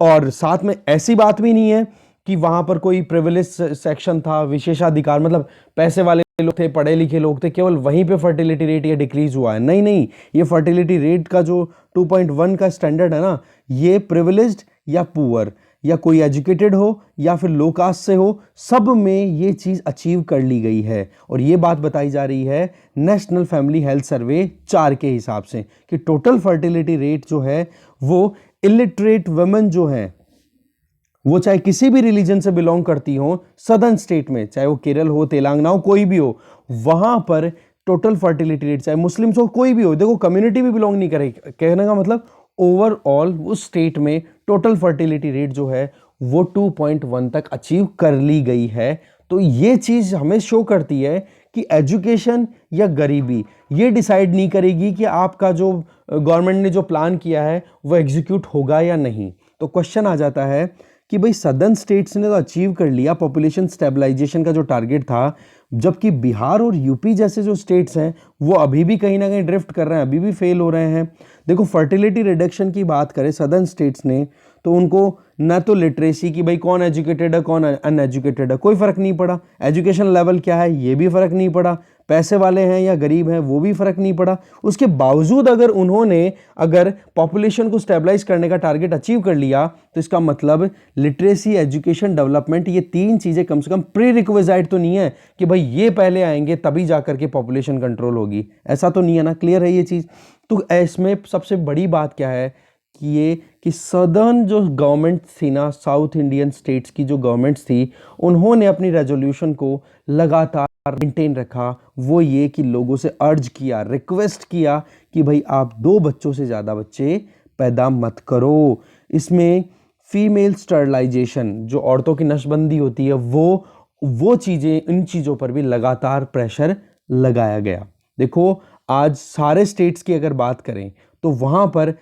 और साथ में ऐसी बात भी नहीं है कि वहां पर कोई प्रिविलेज सेक्शन था, विशेषाधिकार, मतलब पैसे वाले लोग थे, पढ़े लिखे लोग थे, केवल वहीं पे फर्टिलिटी रेट ये डिक्रीज हुआ है। नहीं नहीं, ये फर्टिलिटी रेट का जो 2.1 का स्टैंडर्ड है ना, ये प्रिविलेज्ड या पुअर या कोई एजुकेटेड हो या फिर लो कास्ट से हो, सब में ये चीज अचीव कर ली गई है। और ये बात बताई जा रही है नेशनल फैमिली हेल्थ सर्वे 4 के हिसाब से कि टोटल फर्टिलिटी रेट जो है वो इलिटरेट वुमेन जो है, वो चाहे किसी भी रिलीजन से बिलोंग करती हो, सदर्न स्टेट में, चाहे वो केरल हो, तेलंगाना हो, कोई भी हो, वहां पर टोटल फर्टिलिटी रेट, चाहे मुस्लिम्स हो, कोई भी हो, देखो कम्युनिटी भी बिलोंग नहीं करेगी, कहने का मतलब ओवरऑल उस स्टेट में टोटल फर्टिलिटी रेट जो है वो 2.1 तक अचीव कर ली गई है। तो ये चीज हमें शो करती है कि एजुकेशन या गरीबी ये डिसाइड नहीं करेगी कि आपका जो गवर्नमेंट ने जो प्लान किया है वो एग्जीक्यूट होगा या नहीं। तो क्वेश्चन आ जाता है कि भाई सदर्न स्टेट्स ने तो अचीव कर लिया पॉपुलेशन स्टेबलाइजेशन का जो टारगेट था, जबकि बिहार और यूपी जैसे जो स्टेट्स हैं वो अभी भी कहीं ना कहीं ड्रिफ्ट कर रहे हैं, अभी भी फेल हो रहे हैं। देखो, फर्टिलिटी रिडक्शन की बात करें सदर्न स्टेट्स ने, तो उनको ना तो लिटरेसी की भाई कौन एजुकेटेड है कौन अनएजुकेटेड है कोई फर्क नहीं पड़ा, एजुकेशन लेवल क्या है ये भी फर्क नहीं पड़ा, पैसे वाले हैं या गरीब हैं वो भी फर्क नहीं पड़ा। उसके बावजूद अगर उन्होंने पॉपुलेशन को स्टेबलाइज करने का टारगेट अचीव कर लिया, तो इसका मतलब लिटरेसी, एजुकेशन, डेवलपमेंट, ये 3 चीजें कम से कम प्री रिक्विजाइट तो नहीं है कि भाई ये पहले आएंगे तभी जाकर के पॉपुलेशन कंट्रोल होगी, ऐसा तो नहीं है ना। क्लियर है ये चीज। तो इसमें सबसे बड़ी बात क्या है कि ये कि सदर्न जो गवर्नमेंट थी ना, साउथ इंडियन स्टेट्स की जो गवर्नमेंट्स थी, उन्होंने अपनी रेजोल्यूशन को लगातार मेंटेन रखा। वो ये कि लोगों से अर्ज किया, रिक्वेस्ट किया कि भाई आप 2 बच्चों से ज़्यादा बच्चे पैदा मत करो। इसमें फीमेल स्टरलाइजेशन, जो औरतों की नसबंदी होती है, वो चीज़ें, इन चीज़ों पर भी लगातार प्रेशर लगाया गया। देखो, आज सारे स्टेट्स की अगर बात करें तो वहां पर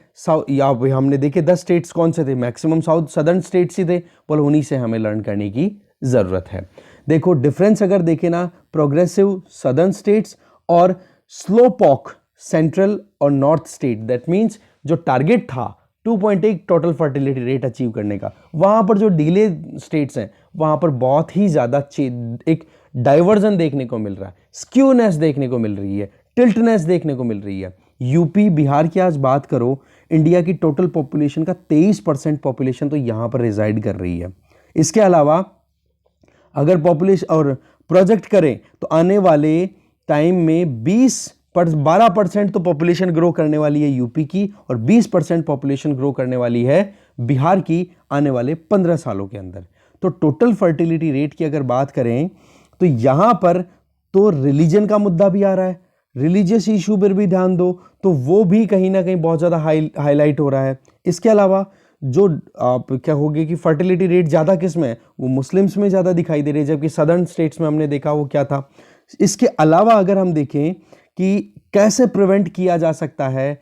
या हमने देखे 10 स्टेट्स कौन से थे, मैक्सिमम साउथ सदर्न स्टेट्स ही थे, पर उन्हीं से हमें लर्न करने की जरूरत है। देखो डिफरेंस अगर देखें ना, प्रोग्रेसिव सदर्न स्टेट्स और स्लो पॉक सेंट्रल और नॉर्थ स्टेट, दैट मीन्स जो टारगेट था 2.1 टोटल फर्टिलिटी रेट अचीव करने का, वहां पर जो डिले स्टेट्स हैं वहां पर बहुत ही ज्यादा एक डाइवर्जन देखने को मिल रहा है, स्क्यूनेस देखने को मिल रही है, टिल्टनेस देखने को मिल रही है। यूपी बिहार की आज बात करो, इंडिया की टोटल पॉपुलेशन का 23% पॉपुलेशन तो यहाँ पर रिजाइड कर रही है। इसके अलावा अगर पॉपुलेशन और प्रोजेक्ट करें तो आने वाले टाइम में 12% तो पॉपुलेशन ग्रो करने वाली है यूपी की, और 20% पॉपुलेशन ग्रो करने वाली है बिहार की आने वाले 15 सालों के अंदर। तो टोटल फर्टिलिटी रेट की अगर बात करें तो यहां पर तो रिलीजन का मुद्दा भी आ रहा है, रिलीजियस इशू पर भी ध्यान दो तो वो भी कहीं ना कहीं बहुत ज़्यादा हाईलाइट हो रहा है। इसके अलावा जो आप क्या होगी कि फर्टिलिटी रेट ज़्यादा किस में है, वो मुस्लिम्स में ज़्यादा दिखाई दे रही है, जबकि सदर्न स्टेट्स में हमने देखा वो क्या था। इसके अलावा अगर हम देखें कि कैसे प्रिवेंट किया जा सकता है,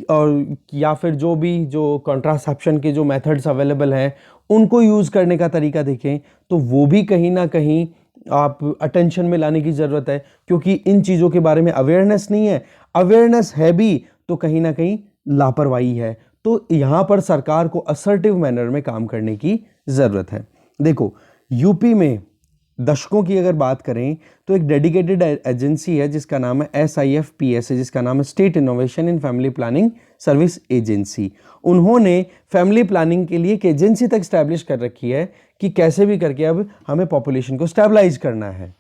और या फिर जो कॉन्ट्रासेप्शन के जो मेथड्स अवेलेबल हैं उनको यूज़ करने का तरीका देखें, तो वो भी कहीं ना कहीं आप अटेंशन में लाने की ज़रूरत है, क्योंकि इन चीज़ों के बारे में अवेयरनेस नहीं है। अवेयरनेस है भी तो कहीं ना कहीं लापरवाही है। तो यहाँ पर सरकार को असर्टिव मैनर में काम करने की ज़रूरत है। देखो, यूपी में दशकों की अगर बात करें तो एक डेडिकेटेड एजेंसी है जिसका नाम है SIFPS है, जिसका नाम है state innovation in family planning service agency. उन्होंने फैमिली प्लानिंग के लिए एक एजेंसी तक स्टैब्लिश कर रखी है कि कैसे भी करके अब हमें पॉपुलेशन को स्टेबलाइज करना है।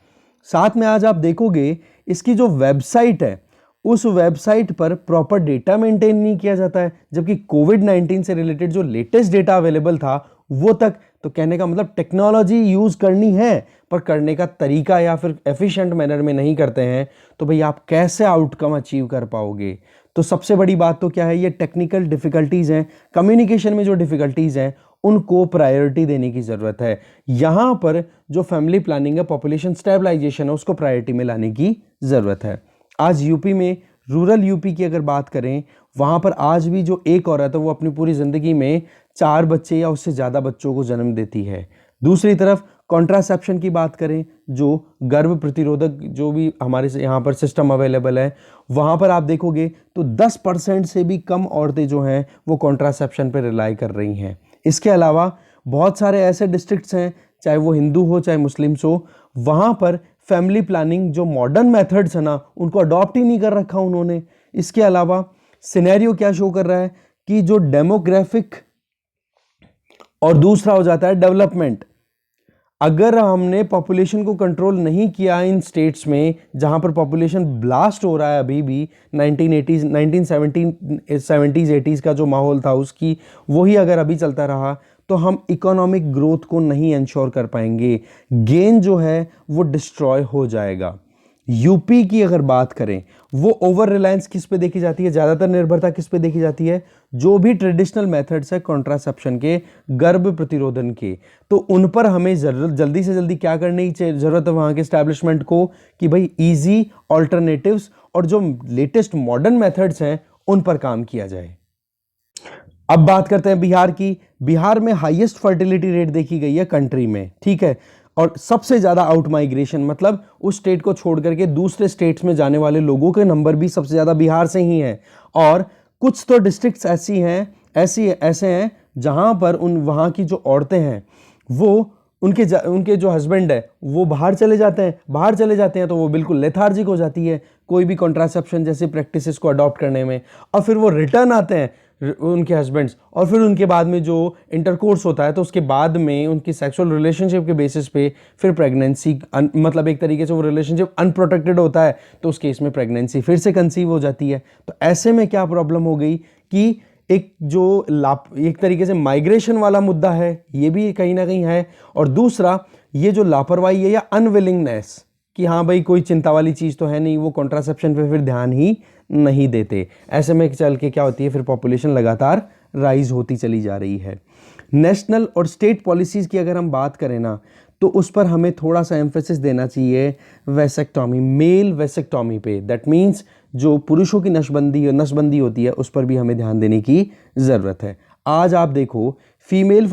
साथ में आज आप देखोगे इसकी जो वेबसाइट है उस वेबसाइट पर प्रॉपर डेटा मेंटेन नहीं किया जाता है, जबकि कोविड-19 से रिलेटेड जो लेटेस्ट डेटा अवेलेबल था वो तक, तो कहने का मतलब टेक्नोलॉजी यूज करनी है पर करने का तरीका या फिर एफिशिएंट मैनर में नहीं करते हैं, तो भाई आप कैसे आउटकम अचीव कर पाओगे। तो सबसे बड़ी बात तो क्या है, ये टेक्निकल डिफिकल्टीज हैं, कम्युनिकेशन में जो डिफिकल्टीज हैं उनको प्रायोरिटी देने की ज़रूरत है। यहाँ पर जो फैमिली प्लानिंग है, पॉपुलेशन स्टेबलाइजेशन है, उसको प्रायोरिटी में लाने की ज़रूरत है। आज यूपी में, रूरल यूपी की अगर बात करें, वहाँ पर आज भी जो एक औरत है वो अपनी पूरी ज़िंदगी में 4 बच्चे या उससे ज़्यादा बच्चों को जन्म देती है। दूसरी तरफ कॉन्ट्रासेप्शन की बात करें, जो गर्भ प्रतिरोधक जो भी हमारे यहाँ पर सिस्टम अवेलेबल है, वहाँ पर आप देखोगे तो 10% से भी कम औरतें जो हैं वो कॉन्ट्रासेप्शन पर रिलाई कर रही हैं। इसके अलावा बहुत सारे ऐसे डिस्ट्रिक्ट्स हैं, चाहे वो हिंदू हो चाहे मुस्लिम्स हो, वहाँ पर फैमिली प्लानिंग जो मॉडर्न मेथड्स है ना उनको अडॉप्ट ही नहीं कर रखा उन्होंने। इसके अलावा सिनेरियो क्या शो कर रहा है कि जो डेमोग्राफिक और दूसरा हो जाता है डेवलपमेंट, अगर हमने पॉपुलेशन को कंट्रोल नहीं किया इन स्टेट्स में जहां पर पॉपुलेशन ब्लास्ट हो रहा है, अभी भी 1970s 80s का जो माहौल था उसकी वही अगर अभी चलता रहा तो हम इकोनॉमिक ग्रोथ को नहीं इंश्योर कर पाएंगे, गेन जो है वो डिस्ट्रॉय हो जाएगा। यूपी की अगर बात करें, वो ओवर रिलायंस किस पे देखी जाती है, ज़्यादातर निर्भरता किस पे देखी जाती है, जो भी ट्रेडिशनल मेथड्स है कॉन्ट्रासेप्शन के, गर्भ प्रतिरोधन के, तो उन पर हमें जल्दी से जल्दी क्या करने की ज़रूरत है वहाँ के एस्टैब्लिशमेंट को कि भाई इजी ऑल्टरनेटिव्स और जो लेटेस्ट मॉडर्न मेथड्स हैं उन पर काम किया जाए। अब बात करते हैं बिहार की। बिहार में हाईएस्ट फर्टिलिटी रेट देखी गई है कंट्री में, ठीक है, और सबसे ज़्यादा आउट माइग्रेशन, मतलब उस स्टेट को छोड़ करके दूसरे स्टेट्स में जाने वाले लोगों के नंबर भी सबसे ज़्यादा बिहार से ही हैं। और कुछ तो डिस्ट्रिक्ट्स ऐसे हैं जहां पर वहाँ की जो औरतें हैं वो उनके जो हस्बैंड है वो बाहर चले जाते हैं तो वो बिल्कुल लेथार्जिक हो जाती है कोई भी कॉन्ट्रासेप्शन जैसी प्रैक्टिसेस को अडॉप्ट करने में, और फिर वो रिटर्न आते हैं उनके हस्बैंड्स, और फिर उनके बाद में जो इंटरकोर्स होता है तो उसके बाद में उनकी सेक्सुअल रिलेशनशिप के बेसिस पे फिर प्रेगनेंसी, मतलब एक तरीके से वो रिलेशनशिप अनप्रोटेक्टेड होता है तो उस केस में प्रेगनेंसी फिर से कंसीव हो जाती है। तो ऐसे में क्या प्रॉब्लम हो गई कि एक तरीके से माइग्रेशन वाला मुद्दा है, ये भी कहीं ना कहीं है, और दूसरा ये जो लापरवाही है या अनविलिंगनेस कि हाँ भाई कोई चिंता वाली चीज़ तो है नहीं, वो कॉन्ट्रासेप्शन पे फिर ध्यान ही नहीं देते। ऐसे में चल के क्या होती है, फिर पॉपुलेशन लगातार राइज होती चली जा रही है। नेशनल और स्टेट पॉलिसीज़ की अगर हम बात करें ना तो उस पर हमें थोड़ा सा एम्फेसिस देना चाहिए वेसेक्टॉमी, मेल वेसेक्टॉमी पे। दैट मीन्स जो पुरुषों की नसबंदी होती है उस पर भी हमें ध्यान देने की ज़रूरत है। आज आप देखो फीमेल,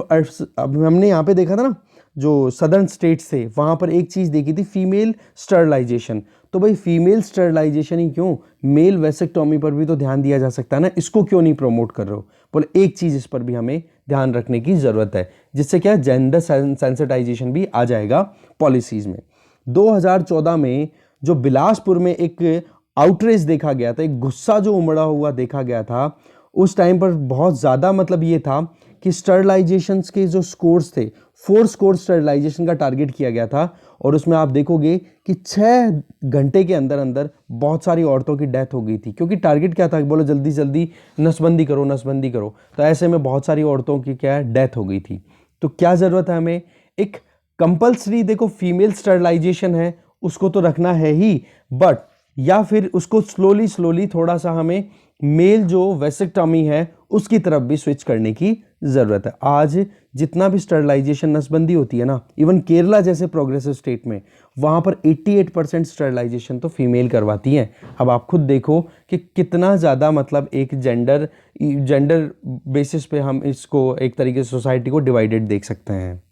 अब हमने यहाँ पे देखा था ना जो सदर्न स्टेट्स थे वहाँ पर एक चीज़ देखी थी फीमेल स्टरलाइजेशन, तो भाई फीमेल स्टरलाइजेशन ही क्यों, मेल वेसेक्टॉमी पर भी तो ध्यान दिया जा सकता है ना, इसको क्यों नहीं प्रमोट कर रहे हो। बोले एक चीज़ इस पर भी हमें ध्यान रखने की ज़रूरत है, जिससे क्या जेंडर सेंसिटाइजेशन भी आ जाएगा पॉलिसीज़ में। 2014 में जो बिलासपुर में एक आउटरेज देखा गया था, एक गुस्सा जो उमड़ा हुआ देखा गया था, उस टाइम पर बहुत ज़्यादा मतलब ये था कि स्टरलाइजेशंस के जो स्कोर्स थे, 4 स्कोर स्टरलाइजेशन का टारगेट किया गया था, और उसमें आप देखोगे कि 6 घंटे के अंदर अंदर बहुत सारी औरतों की डेथ हो गई थी, क्योंकि टारगेट क्या था, बोलो जल्दी जल्दी नसबंदी करो नसबंदी करो, तो ऐसे में बहुत सारी औरतों की क्या है, डेथ हो गई थी। तो क्या ज़रूरत है हमें, एक कंपल्सरी, देखो फीमेल स्टरलाइजेशन है उसको तो रखना है ही, बट या फिर उसको स्लोली स्लोली थोड़ा सा हमें मेल जो वेसेक्टॉमी है उसकी तरफ भी स्विच करने की ज़रूरत है। आज जितना भी स्टरलाइजेशन नसबंदी होती है ना, इवन केरला जैसे प्रोग्रेसिव स्टेट में, वहाँ पर 88% स्टरलाइजेशन तो फीमेल करवाती हैं। अब आप खुद देखो कि कितना ज़्यादा मतलब एक जेंडर बेसिस पे हम इसको एक तरीके से सोसाइटी को डिवाइडेड देख सकते हैं।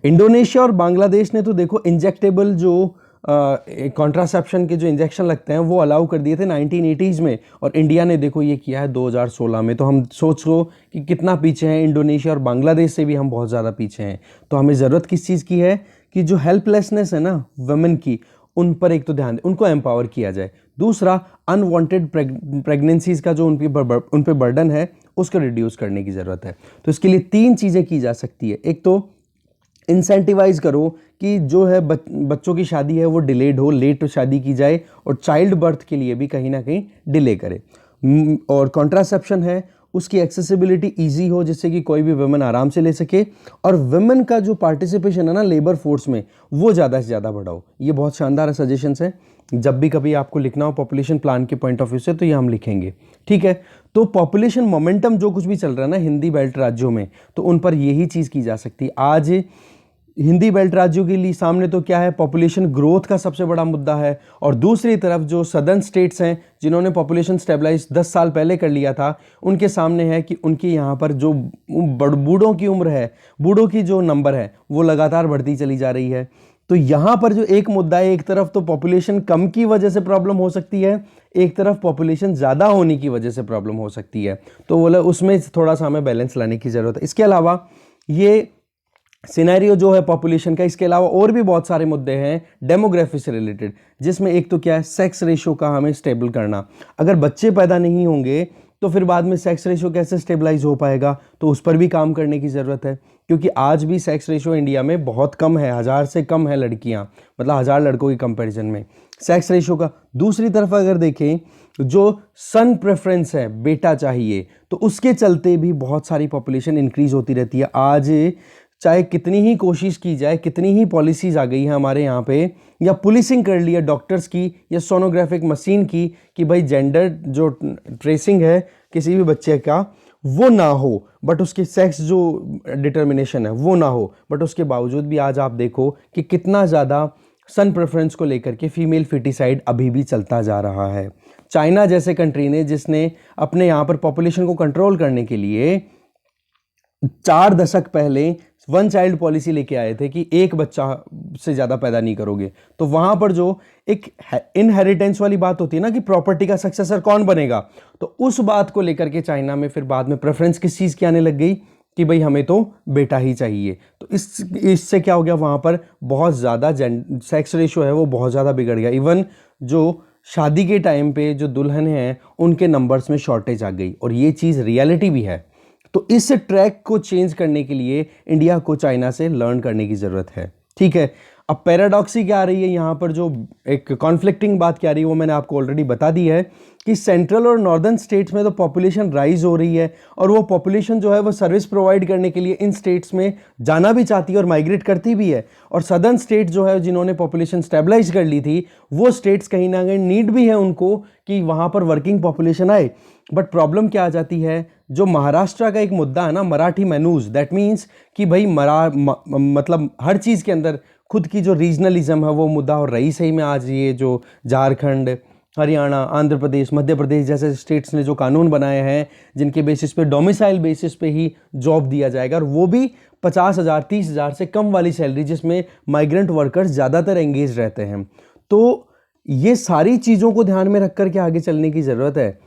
इंडोनेशिया और बांग्लादेश ने तो देखो इंजेक्टेबल जो कॉन्ट्रासेप्शन के जो इंजेक्शन लगते हैं वो अलाउ कर दिए थे 1980s में, और इंडिया ने देखो ये किया है 2016 में। तो हम सोचो कि कितना पीछे हैं, इंडोनेशिया और बांग्लादेश से भी हम बहुत ज़्यादा पीछे हैं। तो हमें ज़रूरत किस चीज़ की है कि जो हेल्पलेसनेस है ना वुमेन की, उन पर एक तो ध्यान दें, उनको एम्पावर किया जाए। दूसरा, अनवांटेड प्रेगनेंसीज का जो उन पे बर्डन है उसको रिड्यूस करने की ज़रूरत है। तो इसके लिए 3 चीज़ें की जा सकती है। एक तो इंसेंटिवाइज करो कि जो है बच्चों की शादी है वो डिलेड हो, लेट शादी की जाए, और चाइल्ड बर्थ के लिए भी कहीं ना कहीं डिले करे। और कॉन्ट्रासेप्शन है उसकी एक्सेसिबिलिटी इजी हो, जिससे कि कोई भी वुमेन आराम से ले सके, और वुमेन का जो पार्टिसिपेशन है ना लेबर फोर्स में, वो ज़्यादा से ज़्यादा बढ़ाओ। ये बहुत शानदार सजेशंस हैं। जब भी कभी आपको लिखना हो पॉपुलेशन प्लान के पॉइंट ऑफ व्यू से, तो ये हम लिखेंगे, ठीक है। तो पॉपुलेशन मोमेंटम जो कुछ भी चल रहा है ना हिंदी बेल्ट राज्यों में, तो उन पर यही चीज़ की जा सकती है। आज हिंदी बेल्ट राज्यों के लिए सामने तो क्या है, पॉपुलेशन ग्रोथ का सबसे बड़ा मुद्दा है, और दूसरी तरफ जो सदर्न स्टेट्स हैं जिन्होंने पॉपुलेशन स्टेबलाइज 10 साल पहले कर लिया था, उनके सामने है कि उनके यहाँ पर जो बूढ़ों की उम्र है, बूढ़ों की जो नंबर है वो लगातार बढ़ती चली जा रही है। तो यहाँ पर जो एक मुद्दा है, एक तरफ तो पॉपुलेशन कम की वजह से प्रॉब्लम हो सकती है, एक तरफ पॉपुलेशन ज़्यादा होने की वजह से प्रॉब्लम हो सकती है। तो बोला उसमें थोड़ा सा हमें बैलेंस लाने की ज़रूरत है। इसके अलावा ये सिनेरियो जो है पॉपुलेशन का, इसके अलावा और भी बहुत सारे मुद्दे हैं डेमोग्राफी से रिलेटेड, जिसमें एक तो क्या है, सेक्स रेशो का हमें स्टेबल करना। अगर बच्चे पैदा नहीं होंगे तो फिर बाद में सेक्स रेशो कैसे स्टेबलाइज हो पाएगा, तो उस पर भी काम करने की ज़रूरत है, क्योंकि आज भी सेक्स रेशो इंडिया में बहुत कम है, 1000 से कम है लड़कियां, मतलब 1000 लड़कों की कंपैरिजन में सेक्स रेशो का। दूसरी तरफ अगर देखें, जो सन प्रेफरेंस है, बेटा चाहिए, तो उसके चलते भी बहुत सारी पॉपुलेशन इंक्रीज होती रहती है। आज चाहे कितनी ही कोशिश की जाए, कितनी ही पॉलिसीज़ आ गई हैं हमारे यहाँ पे, या पुलिसिंग कर ली है डॉक्टर्स की या सोनोग्राफिक मशीन की, कि भाई जेंडर जो ट्रेसिंग है किसी भी बच्चे का वो ना हो, बट उसके सेक्स जो डिटर्मिनेशन है वो ना हो, बट उसके बावजूद भी आज आप देखो कि कितना ज़्यादा सन प्रेफरेंस को लेकर के फीमेल फिटिसाइड अभी भी चलता जा रहा है। चाइना जैसे कंट्री ने, जिसने अपने यहाँ पर पॉपुलेशन को कंट्रोल करने के लिए 4 दशक पहले 1 चाइल्ड पॉलिसी लेके आए थे कि एक बच्चा से ज़्यादा पैदा नहीं करोगे, तो वहाँ पर जो एक इनहेरिटेंस वाली बात होती है ना कि प्रॉपर्टी का सक्सेसर कौन बनेगा, तो उस बात को लेकर के चाइना में फिर बाद में प्रेफरेंस किस चीज़ की आने लग गई कि भाई हमें तो बेटा ही चाहिए। तो इससे क्या हो गया, वहाँ पर बहुत ज़्यादा सेक्स रेशो है वो बहुत ज़्यादा बिगड़ गया। इवन जो शादी के टाइम पे जो दुल्हन हैं उनके नंबर्स में शॉर्टेज आ गई, और ये चीज़ रियलिटी भी है। तो इस ट्रैक को चेंज करने के लिए इंडिया को चाइना से लर्न करने की ज़रूरत है, ठीक है। अब पैराडॉक्सी क्या आ रही है यहाँ पर, जो एक कॉन्फ्लिक्टिंग बात क्या आ रही है वो मैंने आपको ऑलरेडी बता दी है कि सेंट्रल और नॉर्दर्न स्टेट्स में तो पॉपुलेशन राइज हो रही है, और वो पॉपुलेशन जो है वो सर्विस प्रोवाइड करने के लिए इन स्टेट्स में जाना भी चाहती है और माइग्रेट करती भी है। और सदर्न स्टेट जो है जिन्होंने पॉपुलेशन स्टेबलाइज कर ली थी, वो स्टेट्स कहीं ना कहीं नीड भी है उनको कि वहाँ पर वर्किंग पॉपुलेशन आए। बट प्रॉब्लम क्या आ जाती है, जो महाराष्ट्र का एक मुद्दा है ना, मराठी मैनूज, दैट मीन्स कि भाई मतलब हर चीज़ के अंदर खुद की जो रीजनलिज्म है वो मुद्दा और रही। सही में आज ये जो झारखंड, हरियाणा, आंध्र प्रदेश, मध्य प्रदेश जैसे स्टेट्स ने जो कानून बनाए हैं जिनके बेसिस पे डोमिसाइल बेसिस पे ही जॉब दिया जाएगा, और वो भी 50,000 30,000 से कम वाली सैलरी, जिसमें माइग्रेंट वर्कर्स ज़्यादातर एंगेज रहते हैं। तो ये सारी चीज़ों को ध्यान में रख कर के आगे चलने की ज़रूरत है।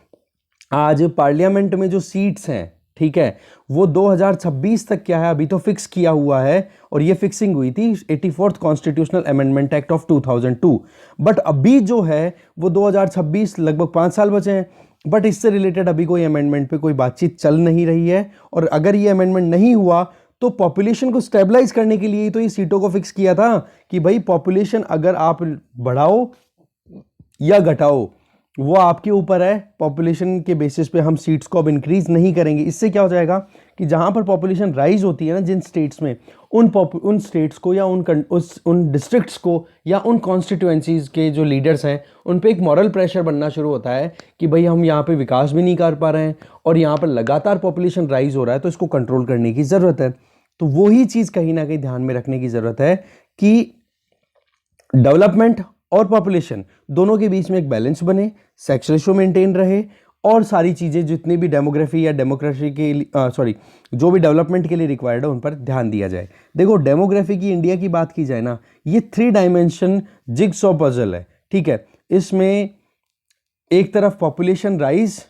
आज पार्लियामेंट में जो सीट्स हैं ठीक है, वो 2026 तक क्या है अभी तो फिक्स किया हुआ है, और ये फिक्सिंग हुई थी 84th constitutional amendment act of 2002। But अभी जो है वो 2026, लगभग 5 साल बचे हैं, बट इससे रिलेटेड अभी कोई अमेंडमेंट पे कोई बातचीत चल नहीं रही है। और अगर ये अमेंडमेंट नहीं हुआ तो पॉपुलेशन को स्टेबलाइज करने के लिए ही तो ये सीटों को फिक्स किया था कि भाई पॉपुलेशन अगर आप बढ़ाओ या घटाओ वो आपके ऊपर है, पॉपुलेशन के बेसिस पे हम सीट्स को अब इंक्रीज नहीं करेंगे। इससे क्या हो जाएगा कि जहां पर पॉपुलेशन राइज होती है ना जिन स्टेट्स में, उन स्टेट्स को या उन डिस्ट्रिक्ट्स को या उन कॉन्स्टिट्यूएंसीज के जो लीडर्स हैं उन पे एक मॉरल प्रेशर बनना शुरू होता है कि भाई हम यहाँ पे विकास भी नहीं कर पा रहे हैं और यहाँ पर लगातार पॉपुलेशन राइज हो रहा है, तो इसको कंट्रोल करने की ज़रूरत है। तो वही चीज़ कहीं ना कहीं ध्यान में रखने की ज़रूरत है कि डेवलपमेंट और पॉपुलेशन दोनों के बीच में एक बैलेंस बने, सेक्स रेशियो मेंटेन रहे, और सारी चीज़ें जितनी भी डेमोग्राफी या डेमोक्रेसी के जो भी डेवलपमेंट के लिए रिक्वायर्ड है उन पर ध्यान दिया जाए। देखो डेमोग्राफी की इंडिया की बात की जाए ना, ये 3 डायमेंशन जिगसॉ पजल है, ठीक है। इसमें एक तरफ पॉपुलेशन राइज,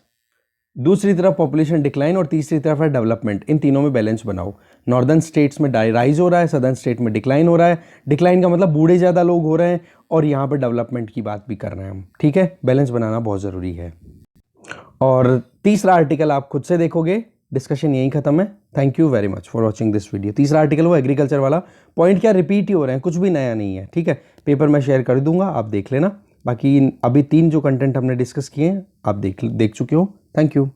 दूसरी तरफ पॉपुलेशन डिक्लाइन, और तीसरी तरफ है डेवलपमेंट। इन तीनों में बैलेंस बनाओ। नॉर्दर्न स्टेट्स में राइज हो रहा है, सदर्न स्टेट में डिक्लाइन हो रहा है। डिक्लाइन का मतलब बूढ़े ज़्यादा लोग हो रहे हैं, और यहाँ पर डेवलपमेंट की बात भी कर रहे हैं हम, ठीक है। बैलेंस बनाना बहुत ज़रूरी है। और तीसरा आर्टिकल आप खुद से देखोगे, डिस्कशन यहीं खत्म है। Thank you very much for watching this video. तीसरा आर्टिकल वो एग्रीकल्चर वाला, पॉइंट क्या रिपीट ही हो रहे हैं, कुछ भी नया नहीं है, ठीक है। पेपर मैं शेयर कर दूंगा, आप देख लेना। बाकी अभी 3 जो कंटेंट हमने डिस्कस किए हैं आप देख चुके हो। Thank you.